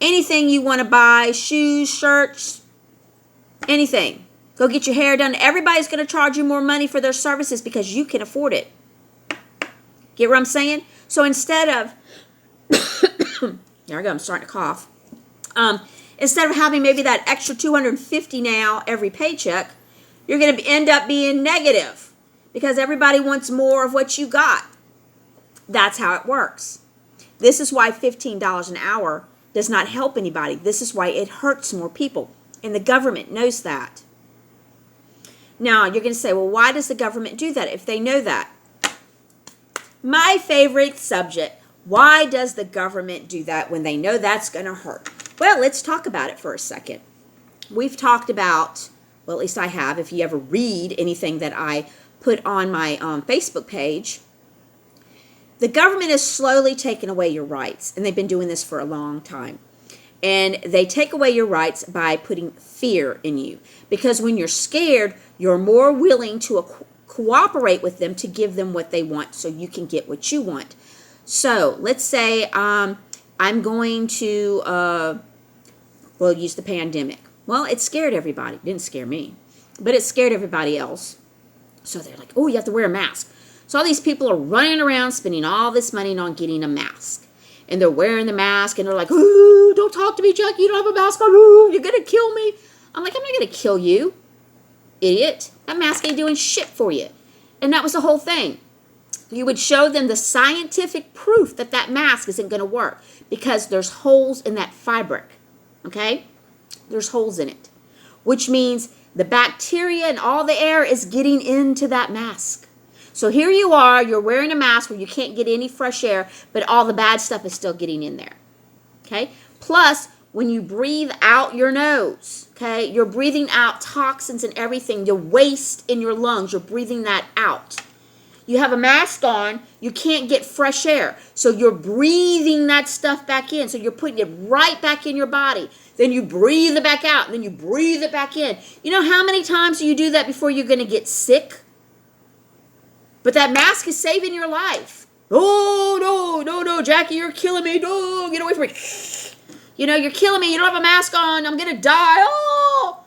Anything you want to buy, shoes, shirts, anything. Go get your hair done. Everybody's going to charge you more money for their services because you can afford it. Get what I'm saying? So instead of, there I go, I'm starting to cough. Instead of having maybe that extra $250 now every paycheck, you're going to end up being negative because everybody wants more of what you got. That's how it works. This is why $15 an hour does not help anybody. This is why it hurts more people. And the government knows that. Now, you're going to say, well, why does the government do that if they know that? My favorite subject. Why does the government do that when they know that's going to hurt? Well, let's talk about it for a second. We've talked about, well, at least I have, if you ever read anything that I put on my Facebook page, the government is slowly taking away your rights, and they've been doing this for a long time. And they take away your rights by putting fear in you. Because when you're scared, you're more willing to cooperate with them to give them what they want so you can get what you want. So let's say I'm going to, we'll use the pandemic. Well, it scared everybody. It didn't scare me, but it scared everybody else. So they're like, oh, you have to wear a mask. So all these people are running around spending all this money on getting a mask. And they're wearing the mask, and they're like, ooh, don't talk to me, Jackie. You don't have a mask on. Ooh, you're going to kill me. I'm like, I'm not going to kill you, idiot. That mask ain't doing shit for you. And that was the whole thing. You would show them the scientific proof that that mask isn't going to work because there's holes in that fabric, okay? There's holes in it, which means the bacteria and all the air is getting into that mask. So here you are, you're wearing a mask where you can't get any fresh air, but all the bad stuff is still getting in there, okay? Plus, when you breathe out your nose, okay, you're breathing out toxins and everything, the waste in your lungs, you're breathing that out. You have a mask on, you can't get fresh air, so you're breathing that stuff back in, so you're putting it right back in your body. Then you breathe it back out, and then you breathe it back in. You know how many times do you do that before you're going to get sick? But that mask is saving your life. Oh, no, Jackie, you're killing me. No, get away from me. You know, you're killing me. You don't have a mask on. I'm going to die. Oh!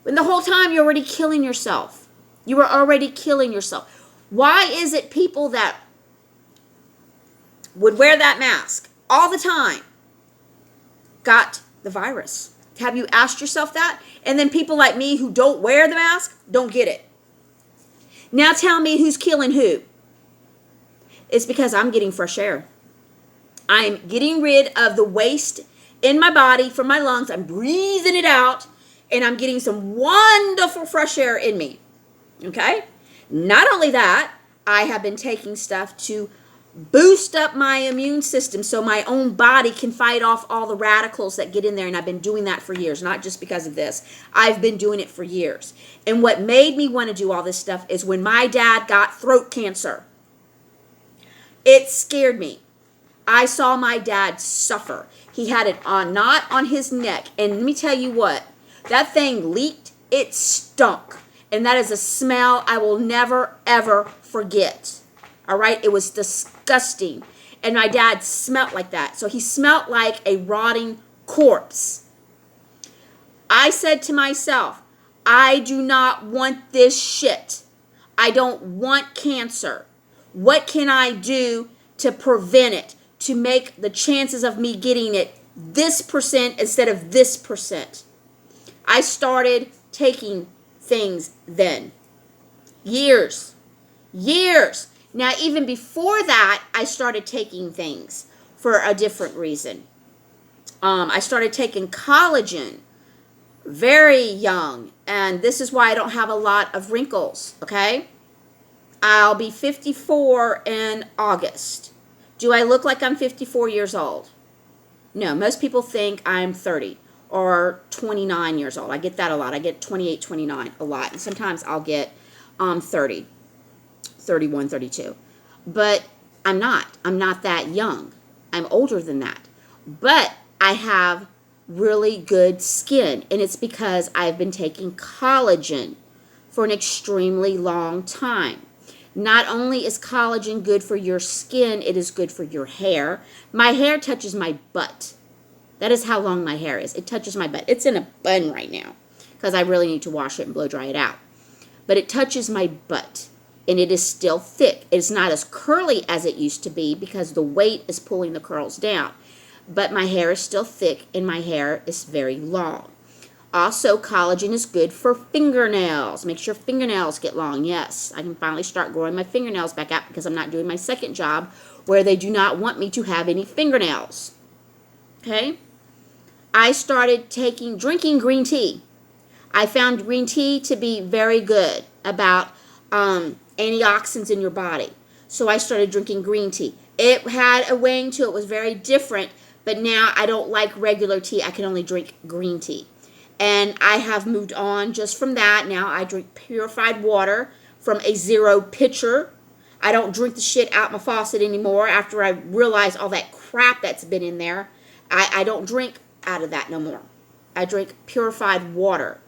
And the whole time you're already killing yourself. You were already killing yourself. Why is it people that would wear that mask all the time got the virus? Have you asked yourself that? And then people like me who don't wear the mask don't get it. Now tell me who's killing who. It's because I'm getting fresh air. I'm getting rid of the waste in my body from my lungs. I'm breathing it out, and I'm getting some wonderful fresh air in me. Okay? Not only that, I have been taking stuff to boost up my immune system so my own body can fight off all the radicals that get in there, and I've been doing that for years, not just because of this. I've been doing it for years. And what made me want to do all this stuff is when my dad got throat cancer. It scared me. I saw my dad suffer. He had it on, not on his neck. And let me tell you what, that thing leaked. It stunk. And that is a smell I will never, ever forget. All right? It was disgusting. And my dad smelled like that. So he smelled like a rotting corpse. I said to myself, I do not want this shit. I don't want cancer. What can I do to prevent it? To make the chances of me getting it this percent instead of this percent. I started taking things then. Years. Now, even before that, I started taking things for a different reason. I started taking collagen very young, and this is why I don't have a lot of wrinkles, okay? I'll be 54 in August. Do I look like I'm 54 years old? No, most people think I'm 30 or 29 years old. I get that a lot. I get 28, 29 a lot. And sometimes I'll get 30, 31, 32. But I'm not. I'm not that young. I'm older than that. But I have really good skin. And it's because I've been taking collagen for an extremely long time. Not only is collagen good for your skin, it is good for your hair. My hair touches my butt. That is how long my hair is. It touches my butt. It's in a bun right now because I really need to wash it and blow dry it out. But it touches my butt, and it is still thick. It's not as curly as it used to be because the weight is pulling the curls down. But my hair is still thick, and my hair is very long. Also, collagen is good for fingernails. Makes your fingernails get long. Yes, I can finally start growing my fingernails back out because I'm not doing my second job where they do not want me to have any fingernails. Okay? I started drinking green tea. I found green tea to be very good about antioxidants in your body. So I started drinking green tea. It had a wang to it. It was very different. But now I don't like regular tea. I can only drink green tea. And I have moved on just from that. Now I drink purified water from a zero pitcher. I don't drink the shit out my faucet anymore after I realize all that crap that's been in there. I don't drink out of that no more. I drink purified water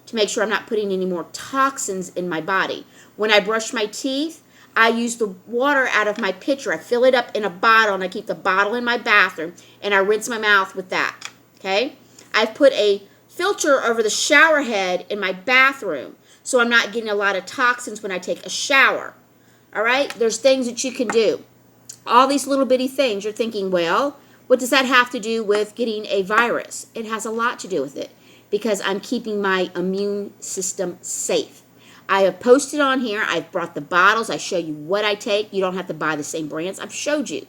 to make sure I'm not putting any more toxins in my body. When I brush my teeth, I use the water out of my pitcher. I fill it up in a bottle, and I keep the bottle in my bathroom, and I rinse my mouth with that. Okay? I've put a filter over the shower head in my bathroom so I'm not getting a lot of toxins when I take a shower. All right? There's things that you can do. All these little bitty things. You're thinking, well, what does that have to do with getting a virus? It has a lot to do with it because I'm keeping my immune system safe. I have posted on here. I've brought the bottles. I show you what I take. You don't have to buy the same brands. I've showed you.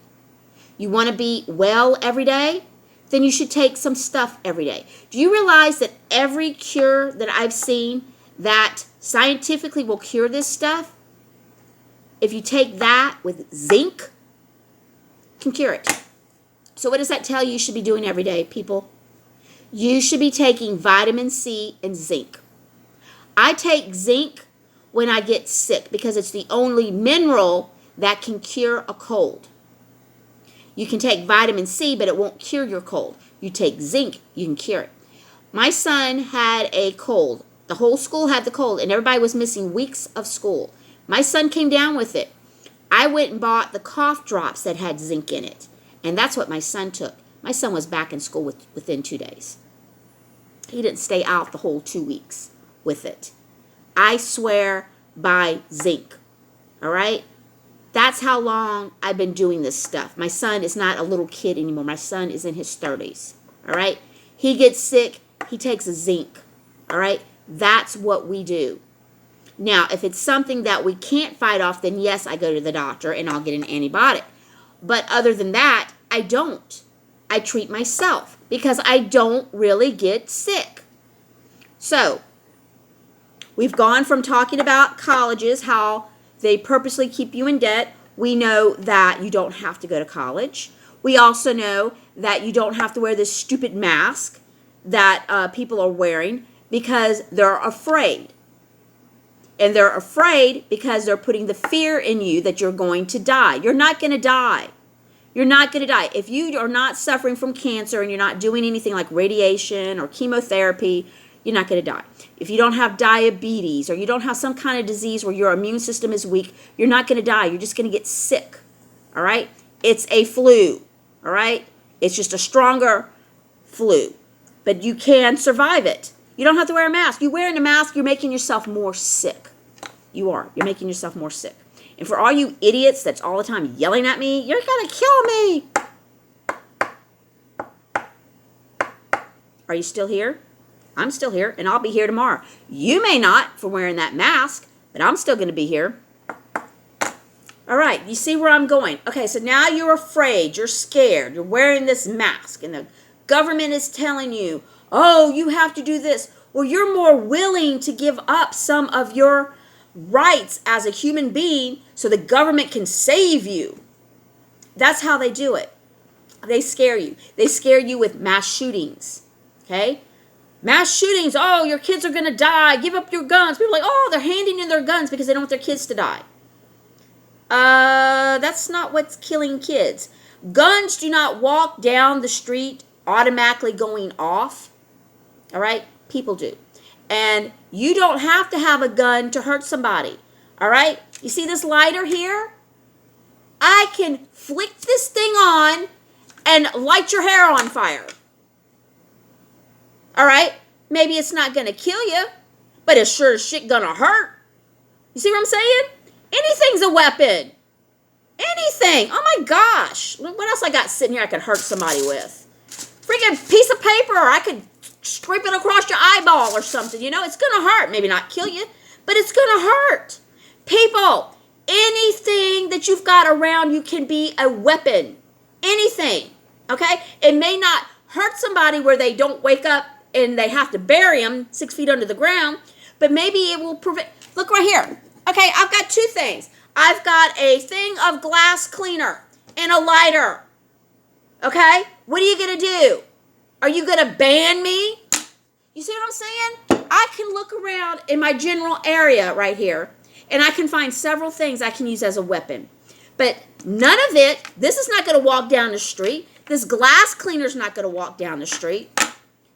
You want to be well every day? Then you should take some stuff every day. Do you realize that every cure that I've seen that scientifically will cure this stuff, if you take that with zinc, can cure it. So what does that tell you should be doing every day, people? You should be taking vitamin C and zinc. I take zinc when I get sick because it's the only mineral that can cure a cold. You can take vitamin C, but it won't cure your cold. You take zinc, you can cure it. My son had a cold. The whole school had the cold, and everybody was missing weeks of school. My son came down with it. I went and bought the cough drops that had zinc in it, and that's what my son took. My son was back in school within 2 days. He didn't stay out the whole 2 weeks with it. I swear by zinc. All right? That's how long I've been doing this stuff. My son is not a little kid anymore. My son is in his 30s. All right? He gets sick, he takes a zinc. All right? That's what we do. Now, if it's something that we can't fight off, then yes, I go to the doctor and I'll get an antibiotic. But other than that, I don't. I treat myself because I don't really get sick. So, we've gone from talking about colleges, how they purposely keep you in debt. We know that you don't have to go to college. We also know that you don't have to wear this stupid mask that people are wearing because they're afraid. And they're afraid because they're putting the fear in you that you're going to die. You're not going to die. You're not going to die. If you are not suffering from cancer and you're not doing anything like radiation or chemotherapy, you're not going to die. If you don't have diabetes or you don't have some kind of disease where your immune system is weak, you're not going to die. You're just going to get sick. All right? It's a flu. All right? It's just a stronger flu. But you can survive it. You don't have to wear a mask. You wearing a mask, you're making yourself more sick. You are. You're making yourself more sick. And for all you idiots that's all the time yelling at me, you're going to kill me. Are you still here? I'm still here, and I'll be here tomorrow. You may not for wearing that mask, but I'm still going to be here. All right, you see where I'm going. Okay, so now you're afraid. You're scared. You're wearing this mask, and the government is telling you, oh, you have to do this. Well, you're more willing to give up some of your rights as a human being so the government can save you. That's how they do it. They scare you. They scare you with mass shootings. Okay? Mass shootings. Oh, your kids are going to die. Give up your guns. People are like, oh, they're handing in their guns because they don't want their kids to die. That's not what's killing kids. Guns do not walk down the street automatically going off. All right? People do. And you don't have to have a gun to hurt somebody. All right? You see this lighter here? I can flick this thing on and light your hair on fire. All right? Maybe it's not going to kill you, but it's sure as shit going to hurt. You see what I'm saying? Anything's a weapon. Anything. Oh my gosh. What else I got sitting here I could hurt somebody with? Freaking piece of paper. I could scrape it across your eyeball or something. You know, it's going to hurt. Maybe not kill you, but it's going to hurt. People, anything that you've got around you can be a weapon. Anything. Okay? It may not hurt somebody where they don't wake up and they have to bury them 6 feet under the ground, but maybe it will prevent. Look right here. Okay, I've got two things. I've got a thing of glass cleaner and a lighter. Okay? What are you going to do? Are you going to ban me? You see what I'm saying? I can look around in my general area right here, and I can find several things I can use as a weapon. But none of it, this is not going to walk down the street. This glass cleaner's not going to walk down the street.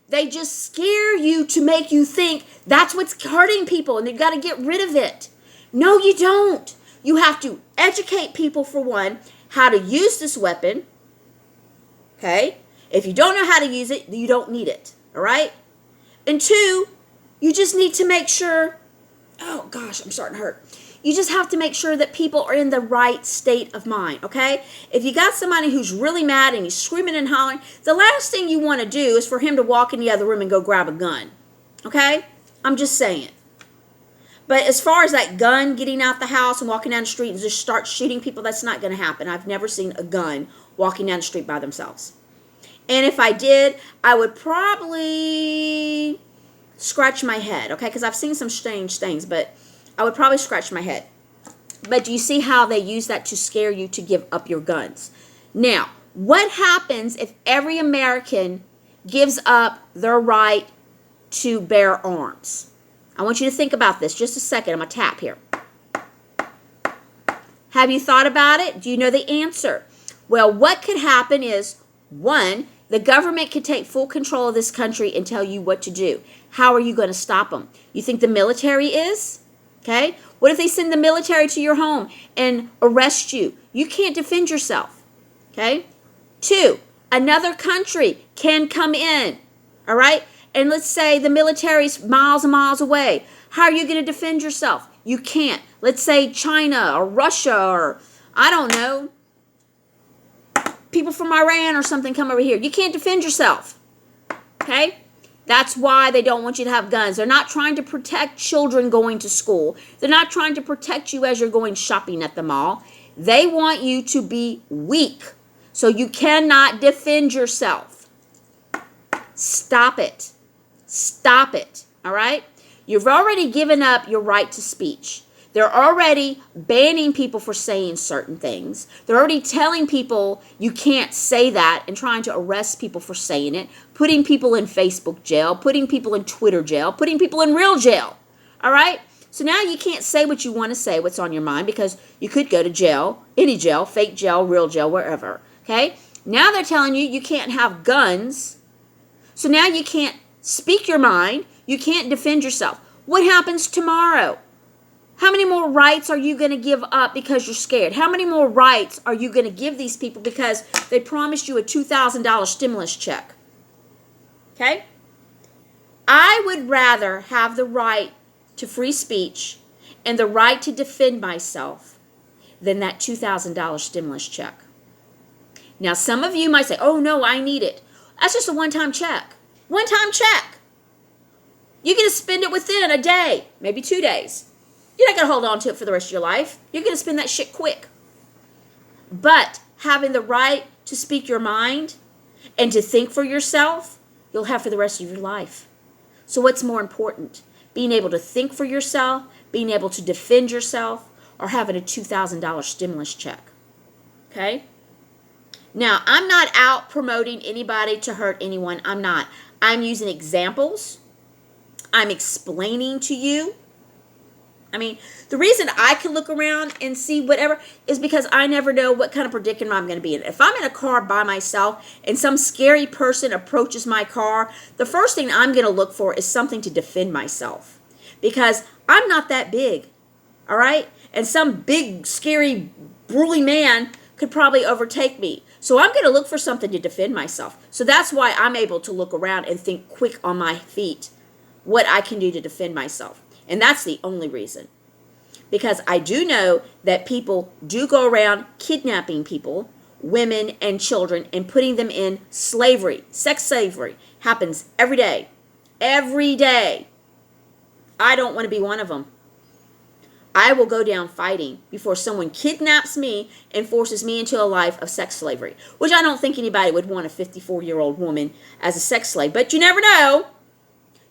They just scare you to make you think that's what's hurting people, and they've got to get rid of it. No, you don't. You have to educate people, for one, how to use this weapon. Okay? If you don't know how to use it, you don't need it. All right? And two, you just need to make sure, oh gosh, I'm starting to hurt. You just have to make sure that people are in the right state of mind, okay? If you got somebody who's really mad and he's screaming and hollering, the last thing you want to do is for him to walk in the other room and go grab a gun, okay? I'm just saying. But as far as that gun getting out the house and walking down the street and just start shooting people, that's not going to happen. I've never seen a gun walking down the street by themselves. And if I did, I would probably scratch my head, okay? Because I've seen some strange things, but I would probably scratch my head. But do you see how they use that to scare you to give up your guns? Now, what happens if every American gives up their right to bear arms? I want you to think about this just a second. I'm going to tap here. Have you thought about it? Do you know the answer? Well, what could happen is, one, the government could take full control of this country and tell you what to do. How are you going to stop them? You think the military is? Okay? What if they send the military to your home and arrest you? You can't defend yourself. Okay? Two, another country can come in. All right? And let's say the military's miles and miles away. How are you going to defend yourself? You can't. Let's say China or Russia or, I don't know, people from Iran or something come over here. You can't defend yourself. Okay? That's why they don't want you to have guns. They're not trying to protect children going to school. They're not trying to protect you as you're going shopping at the mall. They want you to be weak so you cannot defend yourself. Stop it. Stop it. All right? You've already given up your right to speech. They're already banning people for saying certain things. They're already telling people you can't say that and trying to arrest people for saying it, putting people in Facebook jail, putting people in Twitter jail, putting people in real jail. All right? So now you can't say what you want to say, what's on your mind, because you could go to jail, any jail, fake jail, real jail, wherever. Okay? Now they're telling you you can't have guns. So now you can't speak your mind. You can't defend yourself. What happens tomorrow? How many more rights are you going to give up because you're scared? How many more rights are you going to give these people because they promised you a $2,000 stimulus check? Okay? I would rather have the right to free speech and the right to defend myself than that $2,000 stimulus check. Now, some of you might say, oh, no, I need it. That's just a one-time check. One-time check. You're going to spend it within a day, maybe 2 days. You're not going to hold on to it for the rest of your life. You're going to spend that shit quick. But having the right to speak your mind and to think for yourself, you'll have for the rest of your life. So what's more important? Being able to think for yourself, being able to defend yourself, or having a $2,000 stimulus check? Okay? Now, I'm not out promoting anybody to hurt anyone. I'm not. I'm using examples. I'm explaining to you. I mean, the reason I can look around and see whatever is because I never know what kind of predicament I'm going to be in. If I'm in a car by myself and some scary person approaches my car, the first thing I'm going to look for is something to defend myself, because I'm not that big, all right? And some big, scary, burly man could probably overtake me. So I'm going to look for something to defend myself. So that's why I'm able to look around and think quick on my feet what I can do to defend myself. And that's the only reason. Because I do know that people do go around kidnapping people, women and children, and putting them in slavery. Sex slavery happens every day. Every day. I don't want to be one of them. I will go down fighting before someone kidnaps me and forces me into a life of sex slavery. Which I don't think anybody would want a 54-year-old woman as a sex slave. But you never know.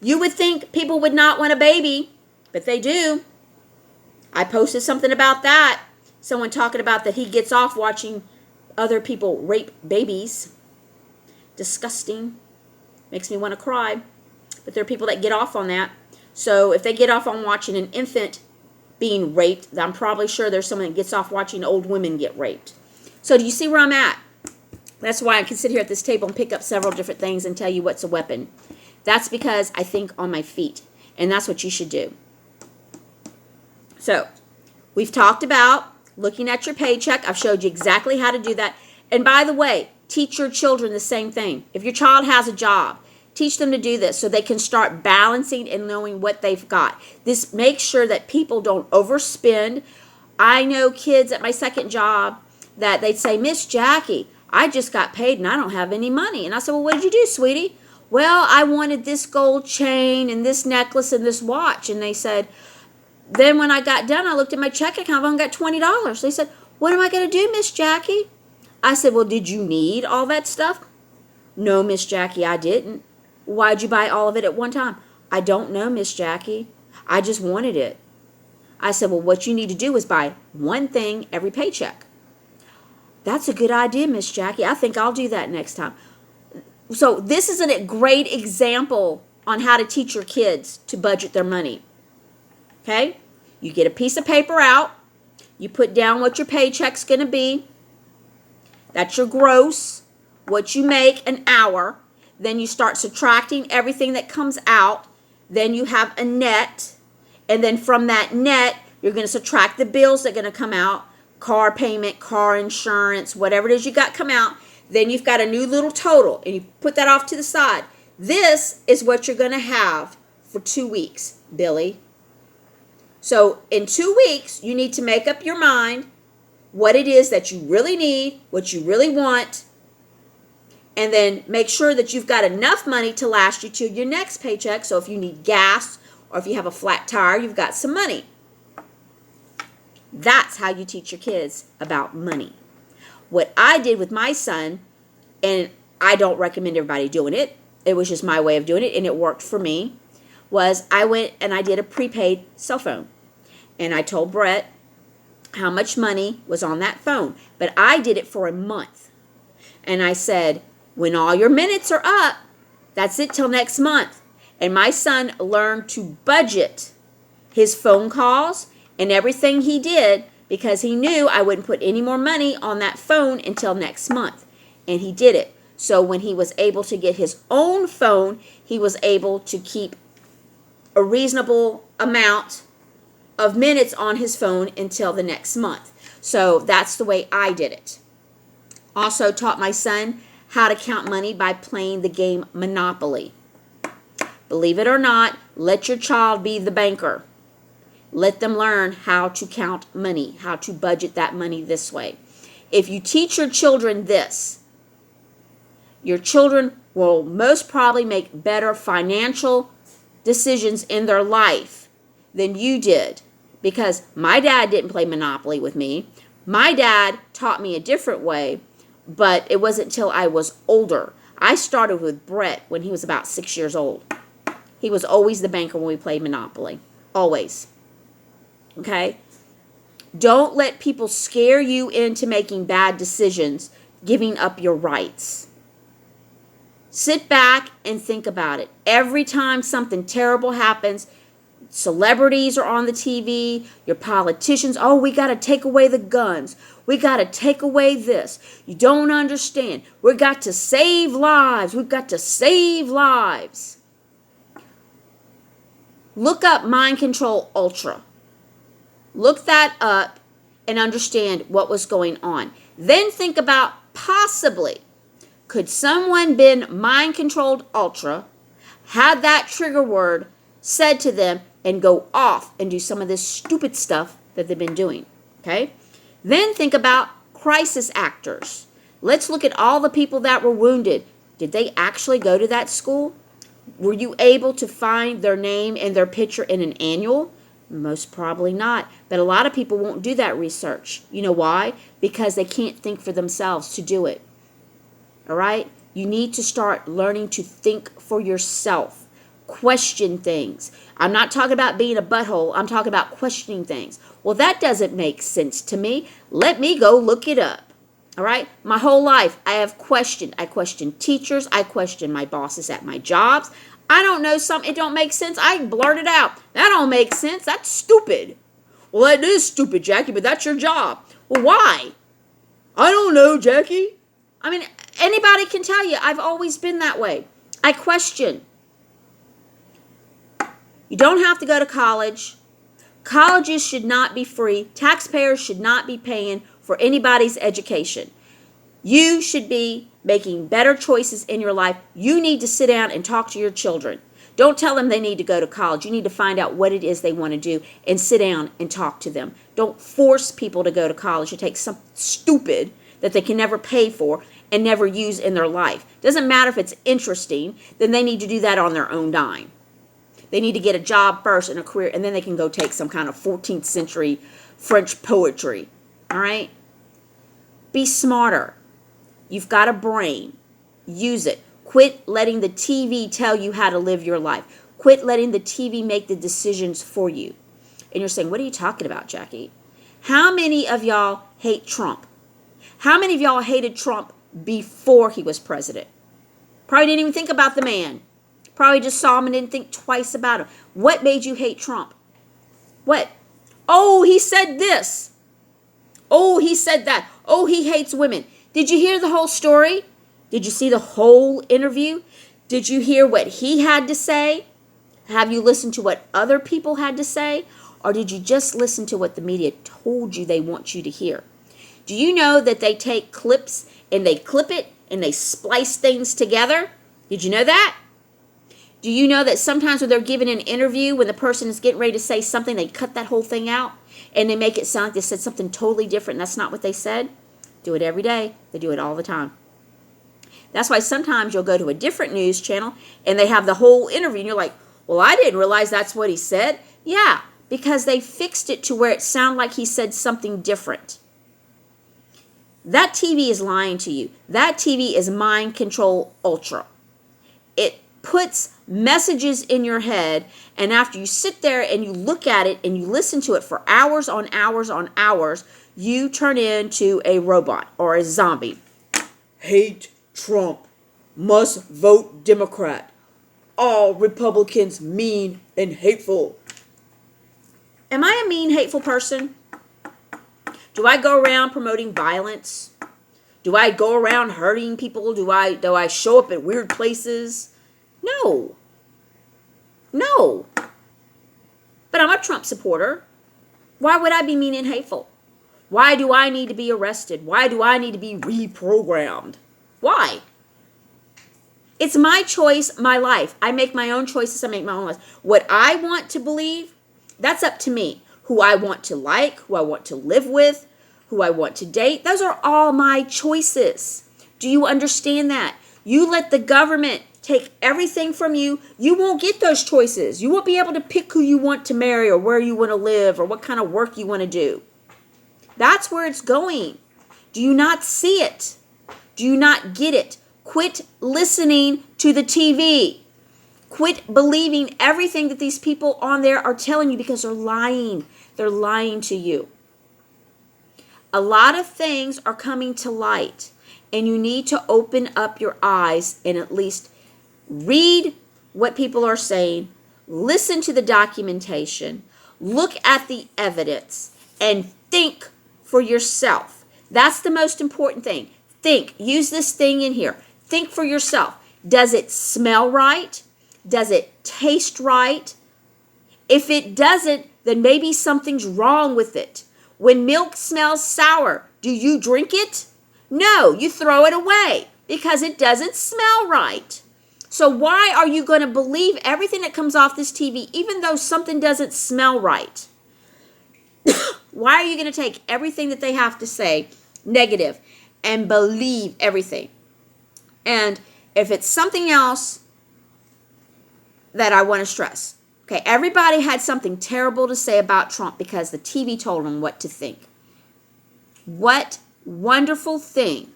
You would think people would not want a baby, but they do. I posted something about that. Someone talking about that he gets off watching other people rape babies. Disgusting. Makes me want to cry. But there are people that get off on that. So if they get off on watching an infant being raped, I'm probably sure there's someone that gets off watching old women get raped. So do you see where I'm at? That's why I can sit here at this table and pick up several different things and tell you what's a weapon. That's because I think on my feet. And that's what you should do. So, we've talked about looking at your paycheck. I've showed you exactly how to do that. And by the way, teach your children the same thing. If your child has a job, teach them to do this so they can start balancing and knowing what they've got. This makes sure that people don't overspend. I know kids at my second job that they'd say, Miss Jackie, I just got paid and I don't have any money. And I said, well, what did you do, sweetie? Well, I wanted this gold chain and this necklace and this watch. And they said, then when I got done, I looked at my check account, I've only got $20. They said, what am I going to do, Miss Jackie? I said, well, did you need all that stuff? No, Miss Jackie, I didn't. Why'd you buy all of it at one time? I don't know, Miss Jackie. I just wanted it. I said, well, what you need to do is buy one thing every paycheck. That's a good idea, Miss Jackie. I think I'll do that next time. So this is a great example on how to teach your kids to budget their money. Okay? You get a piece of paper out. You put down what your paycheck's going to be. That's your gross, what you make an hour. Then you start subtracting everything that comes out. Then you have a net. And then from that net, you're going to subtract the bills that are going to come out. Car payment, car insurance, whatever it is you got come out. Then you've got a new little total, and you put that off to the side. This is what you're going to have for 2 weeks, Billy. So in 2 weeks, you need to make up your mind what it is that you really need, what you really want, and then make sure that you've got enough money to last you to your next paycheck. So if you need gas or if you have a flat tire, you've got some money. That's how you teach your kids about money. What I did with my son, and I don't recommend everybody doing it, it was just my way of doing it, and it worked for me, was I went and I did a prepaid cell phone. And I told Brett how much money was on that phone. But I did it for a month. And I said, when all your minutes are up, that's it till next month. And my son learned to budget his phone calls and everything he did, because he knew I wouldn't put any more money on that phone until next month. And he did it. So when he was able to get his own phone, he was able to keep a reasonable amount of minutes on his phone until the next month. So that's the way I did it. Also taught my son how to count money by playing the game Monopoly. Believe it or not, let your child be the banker. Let them learn how to count money, how to budget that money this way. If you teach your children this, your children will most probably make better financial decisions in their life than you did. Because my dad didn't play Monopoly with me. My dad taught me a different way, but it wasn't until I was older. I started with Brett when he was about 6 years old. He was always the banker when we played Monopoly. Always. Okay? Don't let people scare you into making bad decisions, giving up your rights. Sit back and think about it. Every time something terrible happens, celebrities are on the TV, your politicians. Oh, we got to take away the guns. We got to take away this. You don't understand. We got to save lives. We've got to save lives. Look up Mind Control Ultra. Look that up and understand what was going on. Then think about possibly, could someone been mind controlled ultra, had that trigger word said to them, and go off and do some of this stupid stuff that they've been doing? Okay? Then think about crisis actors. Let's look at all the people that were wounded. Did they actually go to that school? Were you able to find their name and their picture in an annual? Most probably not. But a lot of people won't do that research. You know why? Because they can't think for themselves to do it. All right? You need to start learning to think for yourself. Question things. I'm not talking about being a butthole. I'm talking about questioning things. Well, that doesn't make sense to me. Let me go look it up. All right? My whole life, I have questioned. I question teachers. I question my bosses at my jobs. I don't know something. It don't make sense. I blurt it out. That don't make sense. That's stupid. Well, that is stupid, Jackie, but that's your job. Well, why? I don't know, Jackie. I mean, anybody can tell you. I've always been that way. I question. You don't have to go to college. Colleges should not be free. Taxpayers should not be paying for anybody's education. You should be making better choices in your life. You need to sit down and talk to your children. Don't tell them they need to go to college. You need to find out what it is they want to do and sit down and talk to them. Don't force people to go to college. It takes something stupid that they can never pay for and never use in their life. Doesn't matter if it's interesting, then they need to do that on their own dime. They need to get a job first and a career, and then they can go take some kind of 14th century French poetry. All right? Be smarter. You've got a brain. Use it. Quit letting the TV tell you how to live your life. Quit letting the TV make the decisions for you. And you're saying, what are you talking about, Jackie? How many of y'all hate Trump? How many of y'all hated Trump before he was president? Probably didn't even think about the man. Probably just saw him and didn't think twice about him. What made you hate Trump? What? Oh, he said this. Oh, he said that. Oh, he hates women. Did you hear the whole story? Did you see the whole interview? Did you hear what he had to say? Have you listened to what other people had to say? Or did you just listen to what the media told you they want you to hear? Do you know that they take clips and they clip it and they splice things together? Did you know that? Do you know that sometimes when they're giving an interview, when the person is getting ready to say something, they cut that whole thing out and they make it sound like they said something totally different and that's not what they said? Do it every day. They do it all the time. That's why sometimes you'll go to a different news channel and they have the whole interview and you're like, well, I didn't realize that's what he said. Yeah, because they fixed it to where it sounded like he said something different. That TV is lying to you. That TV is Mind Control Ultra. It puts messages in your head, and after you sit there and you look at it and you listen to it for hours on hours on hours, you turn into a robot or a zombie. Hate Trump. Must vote Democrat. All Republicans mean and hateful. Am I a mean, hateful person? Do I go around promoting violence? Do I go around hurting people? Do I show up at weird places? No. No. But I'm a Trump supporter. Why would I be mean and hateful? Why do I need to be arrested? Why do I need to be reprogrammed? Why? It's my choice, my life. I make my own choices. I make my own life. What I want to believe, that's up to me. Who I want to like, who I want to live with, who I want to date. Those are all my choices. Do you understand that? You let the government take everything from you, you won't get those choices. You won't be able to pick who you want to marry or where you want to live or what kind of work you want to do. That's where it's going. Do you not see it? Do you not get it? Quit listening to the TV. Quit believing everything that these people on there are telling you because they're lying. They're lying to you. A lot of things are coming to light, and you need to open up your eyes and at least read what people are saying, listen to the documentation, look at the evidence, and think for yourself. That's the most important thing. Think. Use this thing in here. Think for yourself. Does it smell right? Does it taste right? If it doesn't, then maybe something's wrong with it. When milk smells sour, do you drink it? No, you throw it away because it doesn't smell right. So why are you going to believe everything that comes off this TV, even though something doesn't smell right? Why are you going to take everything that they have to say negative and believe everything? And if it's something else that I want to stress, okay, everybody had something terrible to say about Trump because the TV told them what to think. What wonderful thing,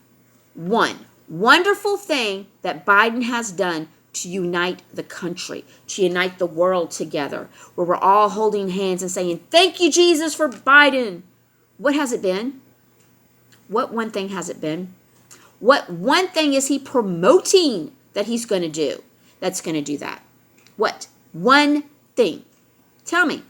one wonderful thing that Biden has done to unite the country, to unite the world together, where we're all holding hands and saying, thank you, Jesus, for Biden. What has it been? What one thing has it been? What one thing is he promoting that he's going to do that's going to do that? What? One thing. Tell me.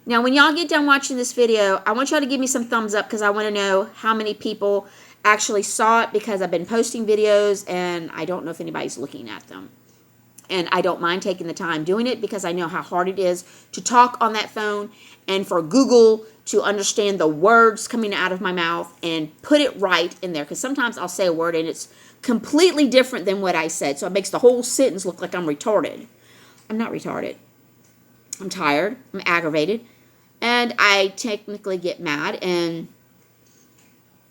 Now, when y'all get done watching this video, I want y'all to give me some thumbs up because I want to know how many people actually saw it, because I've been posting videos and I don't know if anybody's looking at them. And I don't mind taking the time doing it because I know how hard it is to talk on that phone and for Google to understand the words coming out of my mouth and put it right in there. Because sometimes I'll say a word and it's completely different than what I said. So it makes the whole sentence look like I'm retarded. I'm not retarded. I'm tired. I'm aggravated. And I technically get mad, and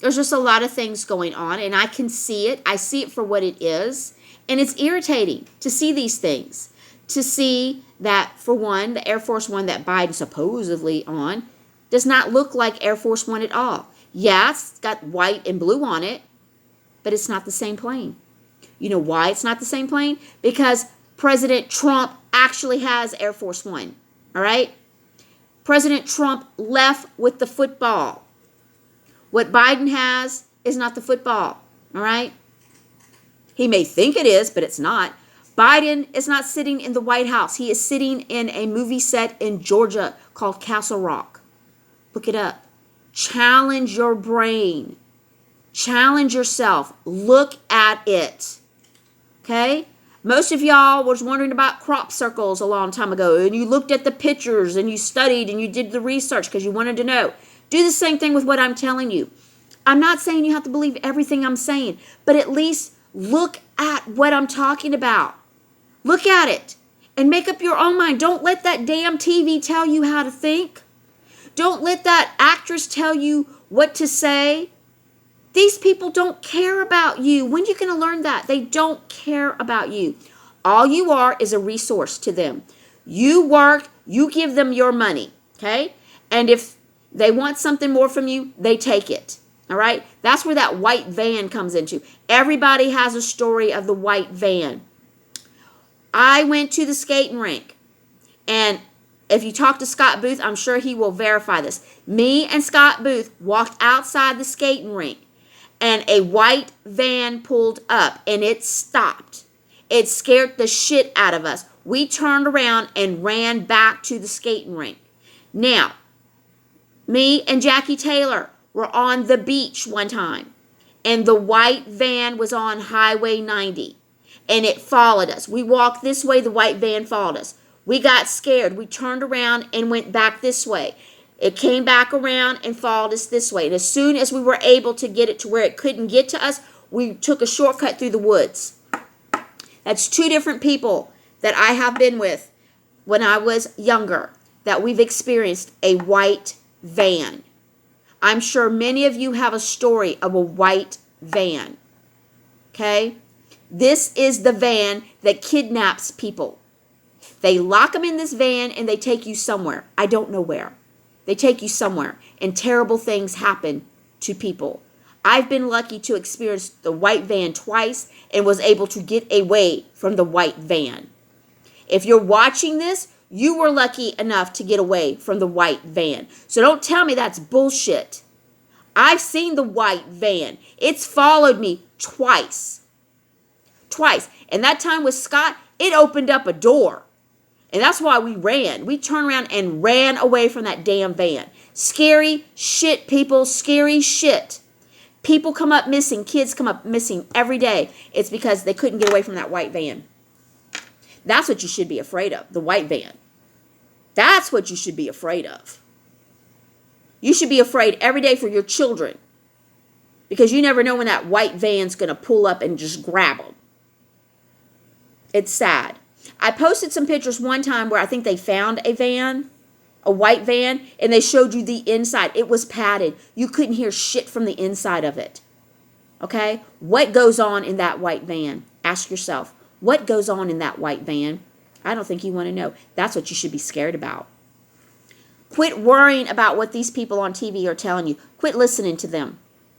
there's just a lot of things going on, and I can see it. I see it for what it is, and it's irritating to see these things. To see that, for one, the Air Force One that Biden supposedly on does not look like Air Force One at all. Yeah, it's got white and blue on it, but it's not the same plane. You know why it's not the same plane? Because President Trump actually has Air Force One, all right? President Trump left with the football. What Biden has is not the football, all right? He may think it is, but it's not. Biden is not sitting in the White House. He is sitting in a movie set in Georgia called Castle Rock. Look it up. Challenge your brain. Challenge yourself. Look at it. Okay? Most of y'all was wondering about crop circles a long time ago, and you looked at the pictures and you studied and you did the research because you wanted to know. Do the same thing with what I'm telling you. I'm not saying you have to believe everything I'm saying, but at least look at what I'm talking about. Look at it and make up your own mind. Don't let that damn TV tell you how to think. Don't let that actress tell you what to say. These people don't care about you. When are you going to learn that? They don't care about you. All you are is a resource to them. You work, you give them your money, okay? And if they want something more from you, they take it, all right? That's where that white van comes into. Everybody has a story of the white van. I went to the skating rink, and if you talk to Scott Booth, I'm sure he will verify this. Me and Scott Booth walked outside the skating rink, and a white van pulled up, and it stopped. It scared the shit out of us. We turned around and ran back to the skating rink. Now, me and Jackie Taylor were on the beach one time, and the white van was on Highway 90, and it followed us. We walked this way, the white van followed us. We got scared. We turned around and went back this way. It came back around and followed us this way. And as soon as we were able to get it to where it couldn't get to us, we took a shortcut through the woods. That's two different people that I have been with when I was younger, that we've experienced a white van. I'm sure many of you have a story of a white van. Okay? This is the van that kidnaps people. They lock them in this van and they take you somewhere. I don't know where. They take you somewhere, and terrible things happen to people. I've been lucky to experience the white van twice and was able to get away from the white van. If you're watching this, you were lucky enough to get away from the white van. So don't tell me that's bullshit. I've seen the white van. It's followed me twice. Twice. And that time with Scott, it opened up a door. And that's why we ran. We turned around and ran away from that damn van. Scary shit, people. Scary shit. People come up missing. Kids come up missing every day. It's because they couldn't get away from that white van. That's what you should be afraid of, the white van. That's what you should be afraid of. You should be afraid every day for your children, because you never know when that white van's going to pull up and just grab them. It's sad. I posted some pictures one time where I think they found a van, a white van, and they showed you the inside. It was padded. You couldn't hear shit from the inside of it. Okay? What goes on in that white van? Ask yourself, what goes on in that white van? I don't think you want to know. That's what you should be scared about. Quit worrying about what these people on TV are telling you. Quit listening to them.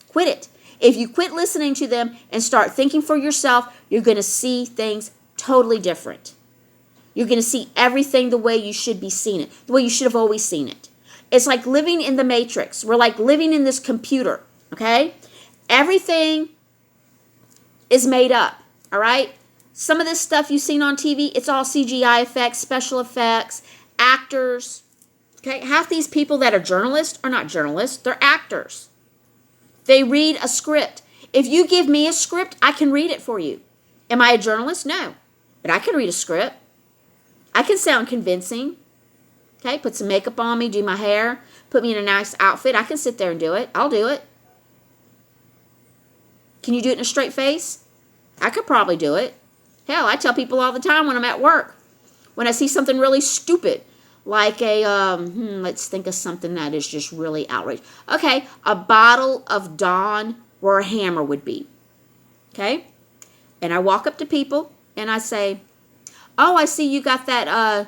Quit it. If you quit listening to them and start thinking for yourself, you're going to see things totally different. You're going to see everything the way you should be seeing it, the way you should have always seen it. It's like living in the Matrix. We're like living in this computer, okay? Everything is made up, all right? Some of this stuff you've seen on TV, it's all CGI effects, special effects, actors. Okay, half these people that are journalists are not journalists, they're actors. They read a script. If you give me a script, I can read it for you. Am I a journalist? No. But I can read a script. I can sound convincing. Okay, put some makeup on me, do my hair, put me in a nice outfit. I can sit there and do it. I'll do it. Can you do it in a straight face? I could probably do it. Hell, I tell people all the time when I'm at work, when I see something really stupid, like a, let's think of something that is just really outrageous. Okay, a bottle of Dawn where a hammer would be. Okay? And I walk up to people and I say, oh, I see you got that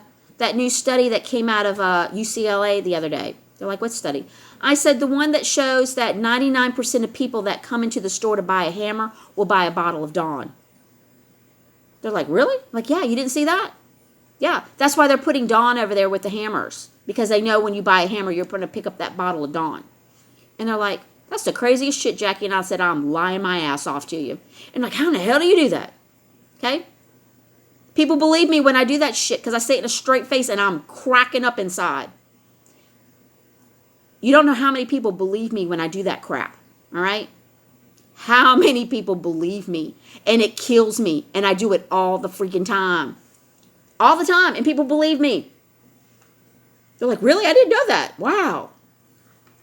new study that came out of UCLA the other day. They're like, what study? I said, the one that shows that 99% of people that come into the store to buy a hammer will buy a bottle of Dawn. They're like, really? I'm like, yeah, you didn't see that? Yeah, that's why they're putting Dawn over there with the hammers, because they know when you buy a hammer, you're going to pick up that bottle of Dawn. And they're like, that's the craziest shit, Jackie. And I said, I'm lying my ass off to you. And like, how in the hell do you do that? Okay? People believe me when I do that shit because I say it in a straight face and I'm cracking up inside. You don't know how many people believe me when I do that crap. All right? How many people believe me? And it kills me. And I do it all the freaking time. All the time. And people believe me. They're like, really? I didn't know that. Wow.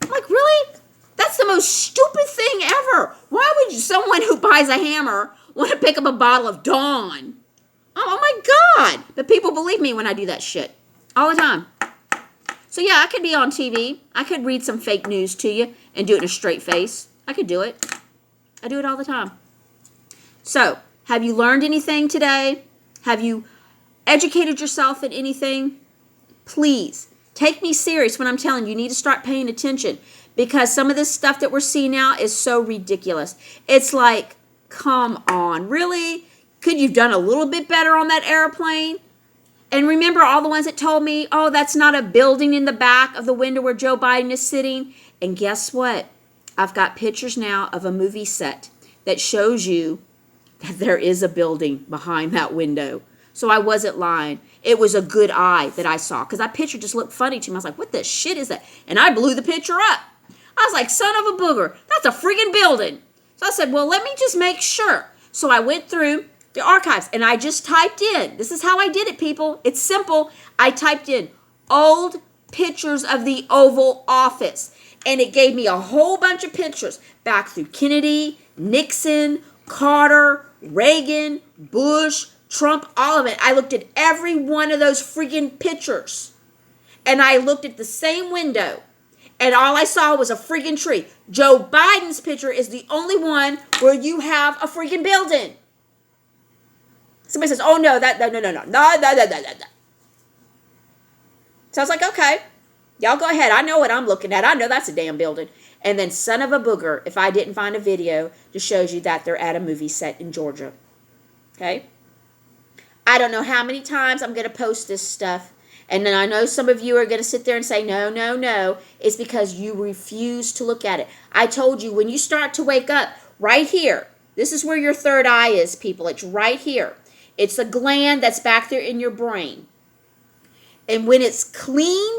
I'm like, really? That's the most stupid thing ever. Why would someone who buys a hammer want to pick up a bottle of Dawn? Oh my God. But people believe me when I do that shit. All the time. So yeah, I could be on TV. I could read some fake news to you and do it in a straight face. I could do it. I do it all the time. So, have you learned anything today? Have you educated yourself in anything? Please, take me serious when I'm telling you. You need to start paying attention, because some of this stuff that we're seeing now is so ridiculous. It's like, come on, really? Could you have done a little bit better on that airplane? And remember all the ones that told me, oh, that's not a building in the back of the window where Joe Biden is sitting. And guess what? I've got pictures now of a movie set that shows you that there is a building behind that window. So I wasn't lying. It was a good eye that I saw, because that picture just looked funny to me. I was like, what the shit is that? And I blew the picture up. I was like, son of a booger, that's a friggin' building. So I said, well, let me just make sure. So I went through the archives and I just typed in. This is how I did it, people. It's simple. I typed in old pictures of the Oval Office. And it gave me a whole bunch of pictures back through Kennedy, Nixon, Carter, Reagan, Bush, Trump, all of it. I looked at every one of those freaking pictures. And I looked at the same window. And all I saw was a freaking tree. Joe Biden's picture is the only one where you have a freaking building. Somebody says, oh no, no. So I was like, okay. Y'all go ahead. I know what I'm looking at. I know that's a damn building. And then son of a booger, if I didn't find a video that shows you that they're at a movie set in Georgia. Okay? I don't know how many times I'm going to post this stuff. And then I know some of you are going to sit there and say, no. It's because you refuse to look at it. I told you, when you start to wake up, right here. This is where your third eye is, people. It's right here. It's a gland that's back there in your brain. And when it's clean,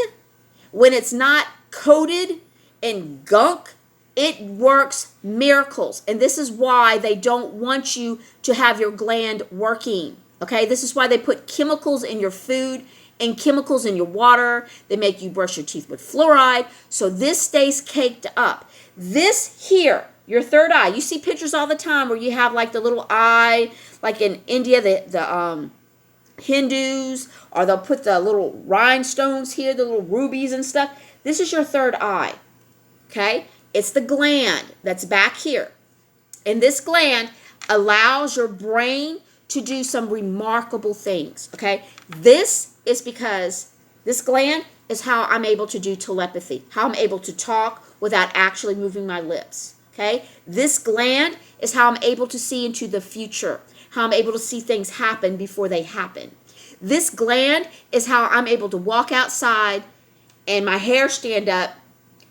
when it's not coated in gunk, it works miracles. And this is why they don't want you to have your gland working. Okay, this is why they put chemicals in your food and chemicals in your water. They make you brush your teeth with fluoride. So this stays caked up. This here, your third eye, you see pictures all the time where you have like the little eye, like in India, the Hindus, or they'll put the little rhinestones here, the little rubies and stuff. This is your third eye. Okay, it's the gland that's back here. And this gland allows your brain to do some remarkable things, okay? This is because this gland is how I'm able to do telepathy, how I'm able to talk without actually moving my lips, okay? This gland is how I'm able to see into the future, how I'm able to see things happen before they happen. This gland is how I'm able to walk outside and my hair stand up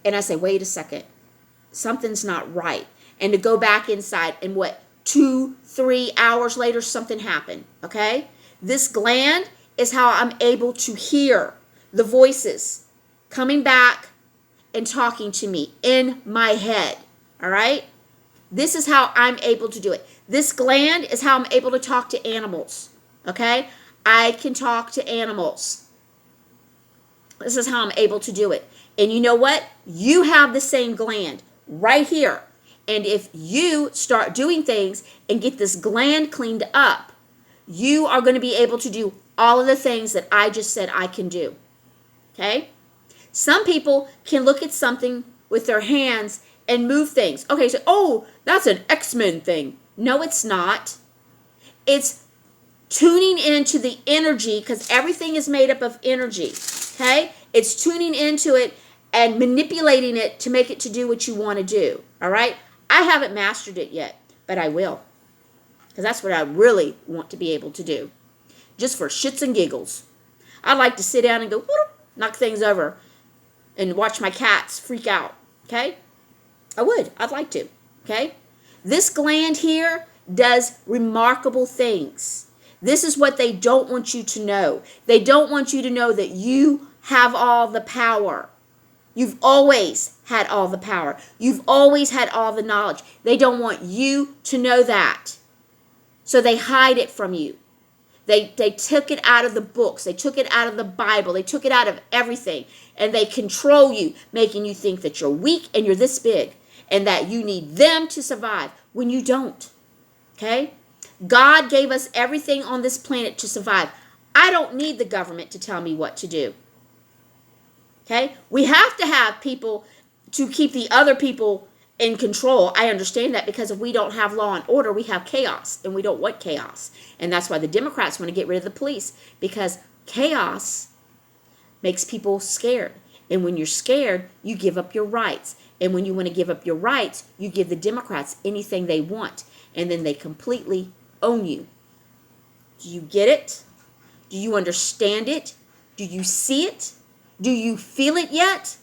and I say, wait a second, something's not right. And to go back inside and 2-3 hours later, something happened, okay? This gland is how I'm able to hear the voices coming back and talking to me in my head, all right? This is how I'm able to do it. This gland is how I'm able to talk to animals, okay? I can talk to animals. This is how I'm able to do it. And you know what? You have the same gland right here. And if you start doing things and get this gland cleaned up, you are going to be able to do all of the things that I just said I can do. Okay? Some people can look at something with their hands and move things. Okay, so, oh, that's an X-Men thing. No, it's not. It's tuning into the energy, because everything is made up of energy. Okay? It's tuning into it and manipulating it to make it to do what you want to do. All right? I haven't mastered it yet, but I will. Because that's what I really want to be able to do. Just for shits and giggles. I'd like to sit down and go, whoop, knock things over, and watch my cats freak out. Okay? I would. I'd like to. Okay? This gland here does remarkable things. This is what they don't want you to know. They don't want you to know that you have all the power. You've always had all the power. You've always had all the knowledge. They don't want you to know that. So they hide it from you. They took it out of the books. They took it out of the Bible. They took it out of everything. And they control you, making you think that you're weak and you're this big. And that you need them to survive when you don't. Okay? God gave us everything on this planet to survive. I don't need the government to tell me what to do. Okay? We have to have people to keep the other people in control. I understand that, because if we don't have law and order, we have chaos, and we don't want chaos. And that's why the Democrats want to get rid of the police, because chaos makes people scared. And when you're scared, you give up your rights. And when you want to give up your rights, you give the Democrats anything they want, and then they completely own you. Do you get it? Do you understand it? Do you see it? Do you feel it yet?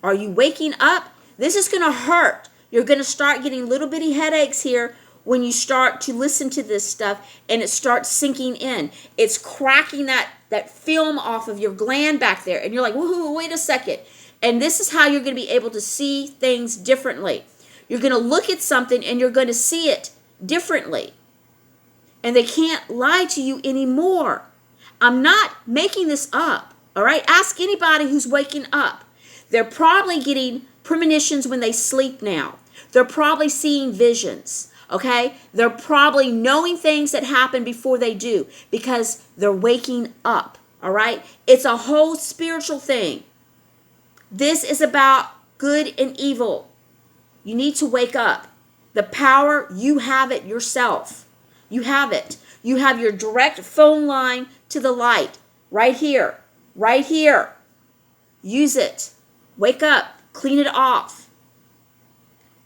Are you waking up? This is going to hurt. You're going to start getting little bitty headaches here when you start to listen to this stuff and it starts sinking in. It's cracking that film off of your gland back there. And you're like, woohoo, wait a second. And this is how you're going to be able to see things differently. You're going to look at something and you're going to see it differently. And they can't lie to you anymore. I'm not making this up. All right? Ask anybody who's waking up. They're probably getting premonitions when they sleep now. They're probably seeing visions. Okay? They're probably knowing things that happen before they do, because they're waking up. All right? It's a whole spiritual thing. This is about good and evil. You need to wake up. The power, you have it yourself. You have it. You have your direct phone line to the light right here. Right here. Use it. Wake up. Clean it off.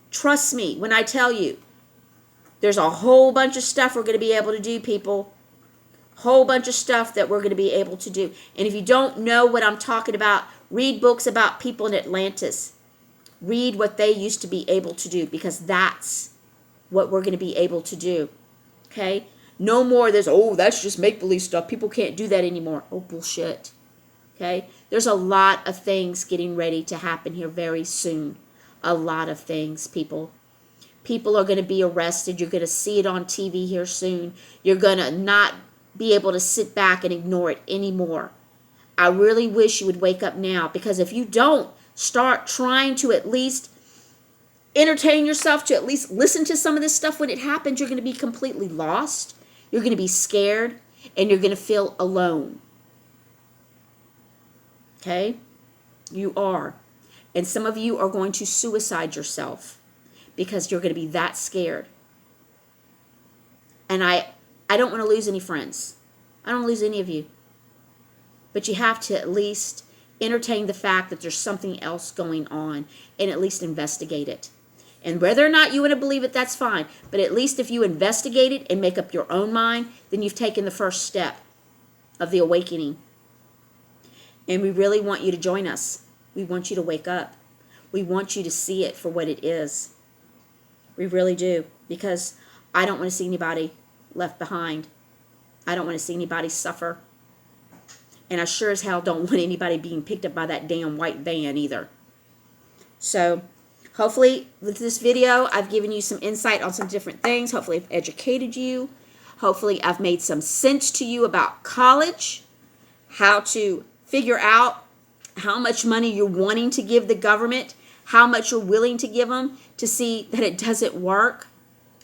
Trust me when I tell you. There's a whole bunch of stuff we're going to be able to do, people. Whole bunch of stuff that we're going to be able to do. And if you don't know what I'm talking about, read books about people in Atlantis. Read what they used to be able to do, because that's what we're going to be able to do. Okay? No more there's, oh, that's just make-believe stuff. People can't do that anymore. Oh, bullshit. Okay? There's a lot of things getting ready to happen here very soon. A lot of things, people. People are going to be arrested. You're going to see it on TV here soon. You're going to not be able to sit back and ignore it anymore. I really wish you would wake up now, because if you don't start trying to at least entertain yourself, to at least listen to some of this stuff when it happens, you're going to be completely lost. You're going to be scared, and you're going to feel alone. Okay? You are. And some of you are going to suicide yourself because you're going to be that scared. And I don't want to lose any friends. I don't want to lose any of you. But you have to at least entertain the fact that there's something else going on, and at least investigate it. And whether or not you want to believe it, that's fine. But at least if you investigate it and make up your own mind, then you've taken the first step of the awakening. And we really want you to join us. We want you to wake up. We want you to see it for what it is. We really do. Because I don't want to see anybody left behind. I don't want to see anybody suffer. And I sure as hell don't want anybody being picked up by that damn white van either. So, hopefully with this video, I've given you some insight on some different things. Hopefully I've educated you. Hopefully I've made some sense to you about college. How to figure out how much money you're wanting to give the government. How much you're willing to give them to see that it doesn't work.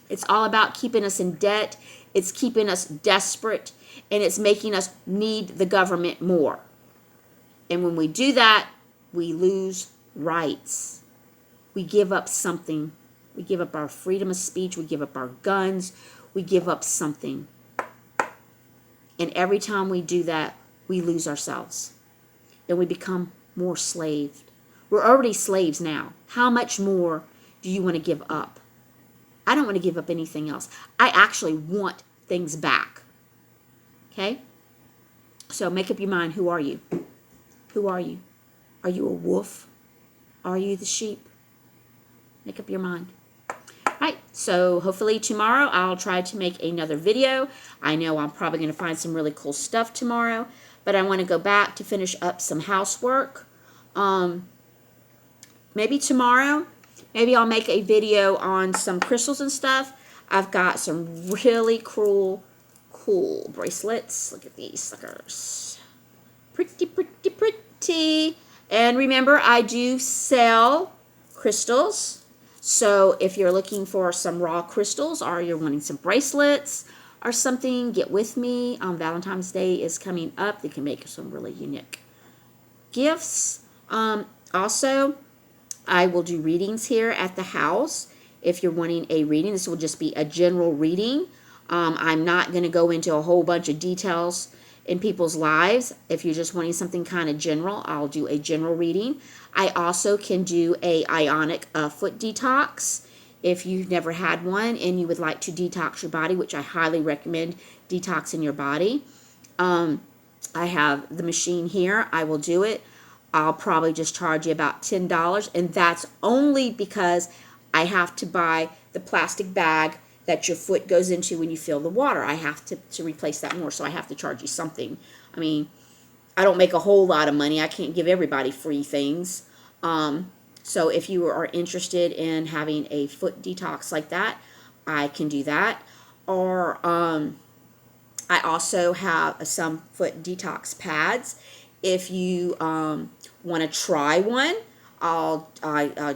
It's all about keeping us in debt. It's keeping us desperate. And it's making us need the government more. And when we do that, we lose rights. We give up something. We give up our freedom of speech. We give up our guns. We give up something. And every time we do that, we lose ourselves. And we become more slaved. We're already slaves now. How much more do you want to give up? I don't want to give up anything else. I actually want things back. Okay? So make up your mind. Who are you? Who are you? Are you a wolf? Are you the sheep? Make up your mind. Right, so hopefully tomorrow I'll try to make another video. I know I'm probably going to find some really cool stuff tomorrow, but I want to go back to finish up some housework. Maybe tomorrow, maybe I'll make a video on some crystals and stuff. I've got some really cool bracelets. Look at these suckers. Pretty, pretty, pretty. And remember, I do sell crystals. So if you're looking for some raw crystals, or you're wanting some bracelets or something, get with me. Valentine's Day is coming up. You can make some really unique gifts. Also, I will do readings here at the house. If you're wanting a reading, this will just be a general reading. I'm not going to go into a whole bunch of details in people's lives. If you're just wanting something kind of general, I'll do a general reading. I also can do a ionic foot detox. If you've never had one and you would like to detox your body, which I highly recommend detoxing your body. I have the machine here. I will do it. I'll probably just charge you about $10, and that's only because I have to buy the plastic bag that your foot goes into when you fill the water. I have to replace that more, so I have to charge you something. I mean, I don't make a whole lot of money. I can't give everybody free things. So if you are interested in having a foot detox like that, I can do that. Or I also have some foot detox pads. If you want to try one, I'll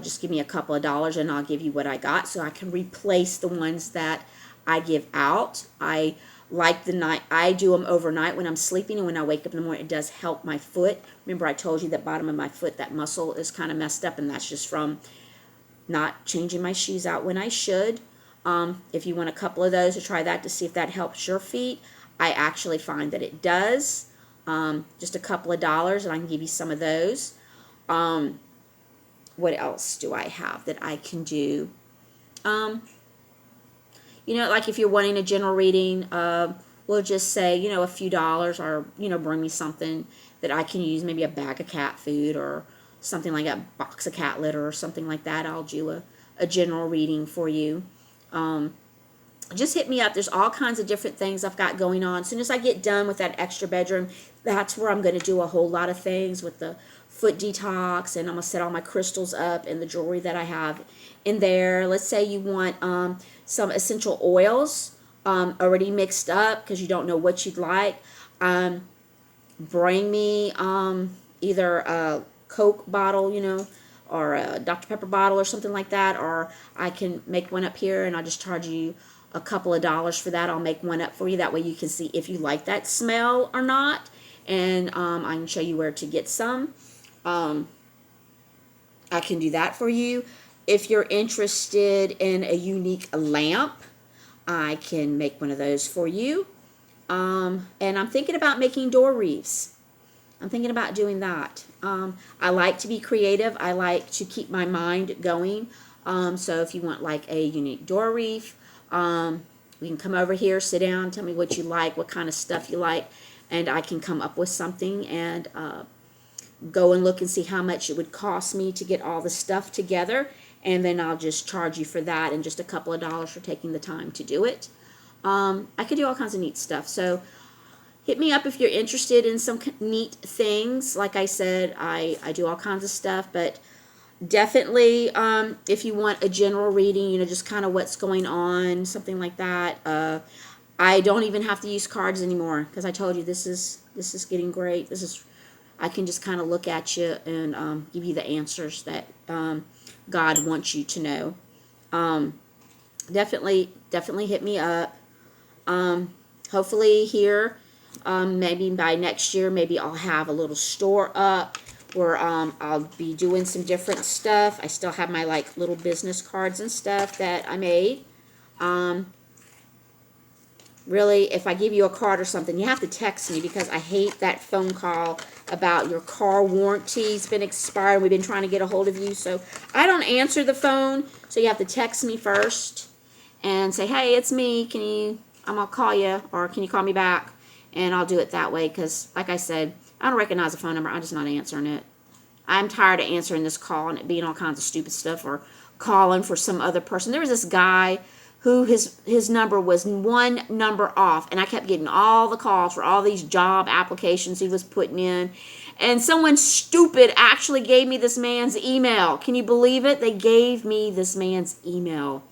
just give me a couple of dollars and I'll give you what I got, so I can replace the ones that I give out. I like the night. I do them overnight when I'm sleeping, and when I wake up in the morning, it does help my foot. Remember, I told you that bottom of my foot, that muscle is kind of messed up, and that's just from not changing my shoes out when I should. If you want a couple of those to try that to see if that helps your feet, I actually find that it does. Just a couple of dollars, and I can give you some of those. What else do I have that I can do? You know, like if you're wanting a general reading, we'll just say, you know, a few dollars, or, you know, bring me something that I can use, maybe a bag of cat food or something like a box of cat litter or something like that. I'll do a general reading for you. just hit me up. There's all kinds of different things I've got going on. As soon as I get done with that extra bedroom, that's where I'm going to do a whole lot of things with the foot detox, and I'm going to set all my crystals up and the jewelry that I have in there. Let's say you want some essential oils already mixed up because you don't know what you'd like. Bring me either a Coke bottle, or a Dr. Pepper bottle or something like that, or I can make one up here and I'll just charge you a couple of dollars for that. I'll make one up for you. That way you can see if you like that smell or not, and I can show you where to get some. I can do that for you. If you're interested in a unique lamp, I can make one of those for you. And I'm thinking about making door wreaths. I'm thinking about doing that. I like to be creative. I like to keep my mind going. So if you want like a unique door wreath, we can come over here, sit down, tell me what you like, what kind of stuff you like, and I can come up with something and go and look and see how much it would cost me to get all the stuff together, and then I'll just charge you for that and just a couple of dollars for taking the time to do it. I could do all kinds of neat stuff. So hit me up if you're interested in some neat things. Like I said, I do all kinds of stuff, but definitely if you want a general reading, just kind of what's going on, something like that. I don't even have to use cards anymore because I told you this is getting great. I can just kind of look at you and give you the answers that God wants you to know. Definitely hit me up. Hopefully here, maybe by next year, maybe I'll have a little store up where I'll be doing some different stuff. I still have my like little business cards and stuff that I made. Really, if I give you a card or something, you have to text me because I hate that phone call about your car warranty's been expired. We've been trying to get a hold of you, so I don't answer the phone. So you have to text me first and say, "Hey, it's me. I'm gonna call you, or can you call me back?" And I'll do it that way because, like I said, I don't recognize the phone number. I'm just not answering it. I'm tired of answering this call and it being all kinds of stupid stuff or calling for some other person. There was this guy who his number was one number off, and I kept getting all the calls for all these job applications he was putting in, and someone stupid actually gave me this man's email. Can you believe it? They gave me this man's email.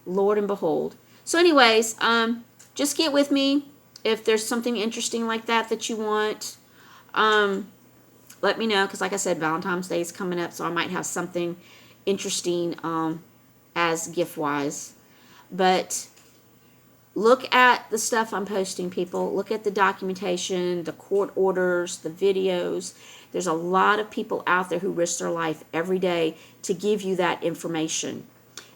Lord and behold. So anyways, just get with me if there's something interesting like that you want. Let me know, because like I said, Valentine's Day is coming up, so I might have something interesting as gift-wise. But look at the stuff I'm posting, people. Look at the documentation, the court orders, the videos. There's a lot of people out there who risk their life every day to give you that information.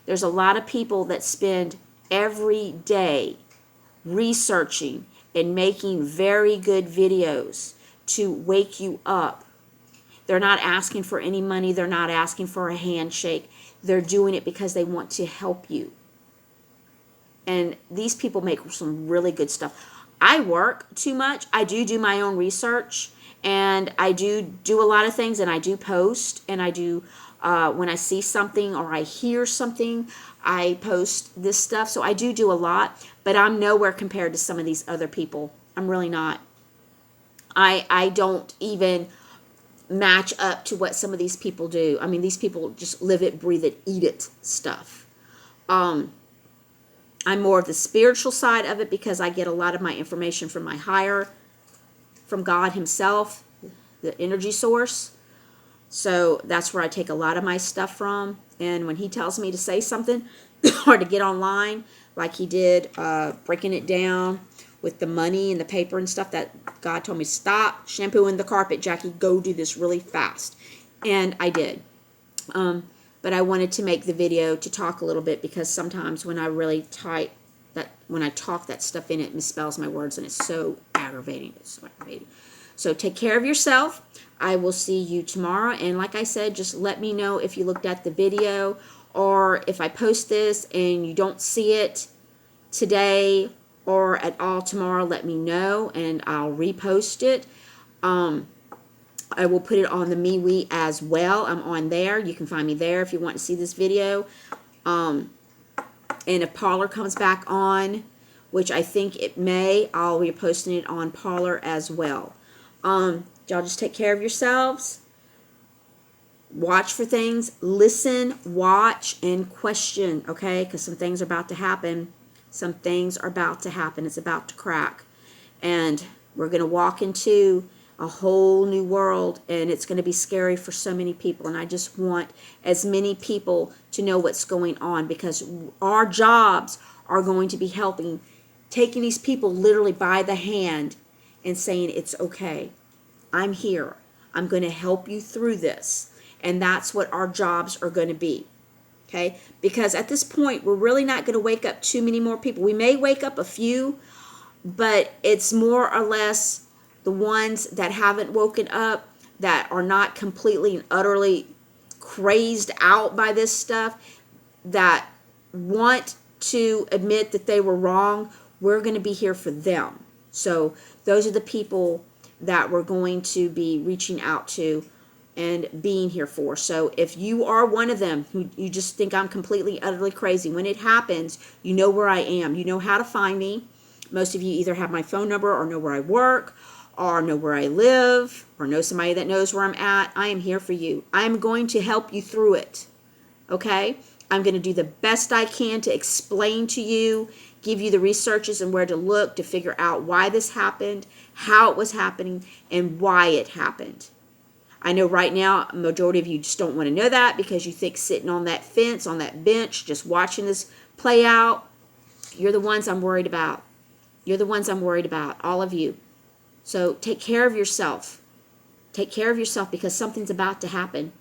There's a lot of people that spend every day researching and making very good videos to wake you up. They're not asking for any money. They're not asking for a handshake. They're doing it because they want to help you. And these people make some really good stuff. I work too much. I do my own research, and I do a lot of things, and I do post, and I do, when I see something or I hear something, I post this stuff. So I do a lot, but I'm nowhere compared to some of these other people. I'm really not. I don't even match up to what some of these people do. I mean, these people just live it, breathe it, eat it stuff. I'm more of the spiritual side of it because I get a lot of my information from my higher, from God himself, the energy source. So that's where I take a lot of my stuff from. And when he tells me to say something or to get online, like he did, breaking it down with the money and the paper and stuff, that God told me, stop shampooing the carpet, Jackie, go do this really fast. And I did. But I wanted to make the video to talk a little bit because sometimes when I really when I talk that stuff in, it misspells my words, and it's so aggravating. It's so aggravating. So take care of yourself. I will see you tomorrow. And like I said, just let me know if you looked at the video, or if I post this and you don't see it today or at all tomorrow, let me know and I'll repost it. I will put it on the MeWe as well. I'm on there. You can find me there if you want to see this video. And And if Parler comes back on, which I think it may, I'll be posting it on Parler as well. Y'all just take care of yourselves. Watch for things. Listen, watch, and question, okay? Because some things are about to happen. Some things are about to happen. It's about to crack. And we're going to walk into a whole new world, and it's going to be scary for so many people. And I just want as many people to know what's going on, because our jobs are going to be helping, taking these people literally by the hand and saying, it's okay. I'm here. I'm going to help you through this. And that's what our jobs are going to be. Okay? Because at this point, we're really not going to wake up too many more people. We may wake up a few, but it's more or less the ones that haven't woken up, that are not completely and utterly crazed out by this stuff, that want to admit that they were wrong. We're going to be here for them. So those are the people that we're going to be reaching out to and being here for. So if you are one of them who you just think I'm completely, utterly crazy, when it happens, you know where I am. You know how to find me. Most of you either have my phone number, or know where I work, or know where I live, or know somebody that knows where I'm at. I am here for you. I am going to help you through it. Okay? I'm going to do the best I can to explain to you, give you the researches and where to look to figure out why this happened, how it was happening, and why it happened. I know right now, a majority of you just don't want to know that, because you think sitting on that fence, on that bench, just watching this play out, you're the ones I'm worried about. You're the ones I'm worried about, all of you. So take care of yourself. Take care of yourself, because something's about to happen.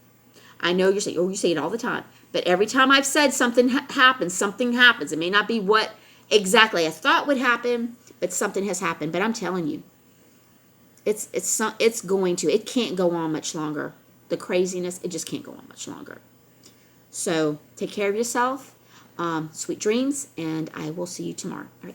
I know you're saying, oh, you say it all the time. But every time I've said something happens, something happens. It may not be what exactly I thought would happen, but something has happened. But I'm telling you, it's going to. It can't go on much longer. The craziness, it just can't go on much longer. So take care of yourself. Sweet dreams, and I will see you tomorrow. All right.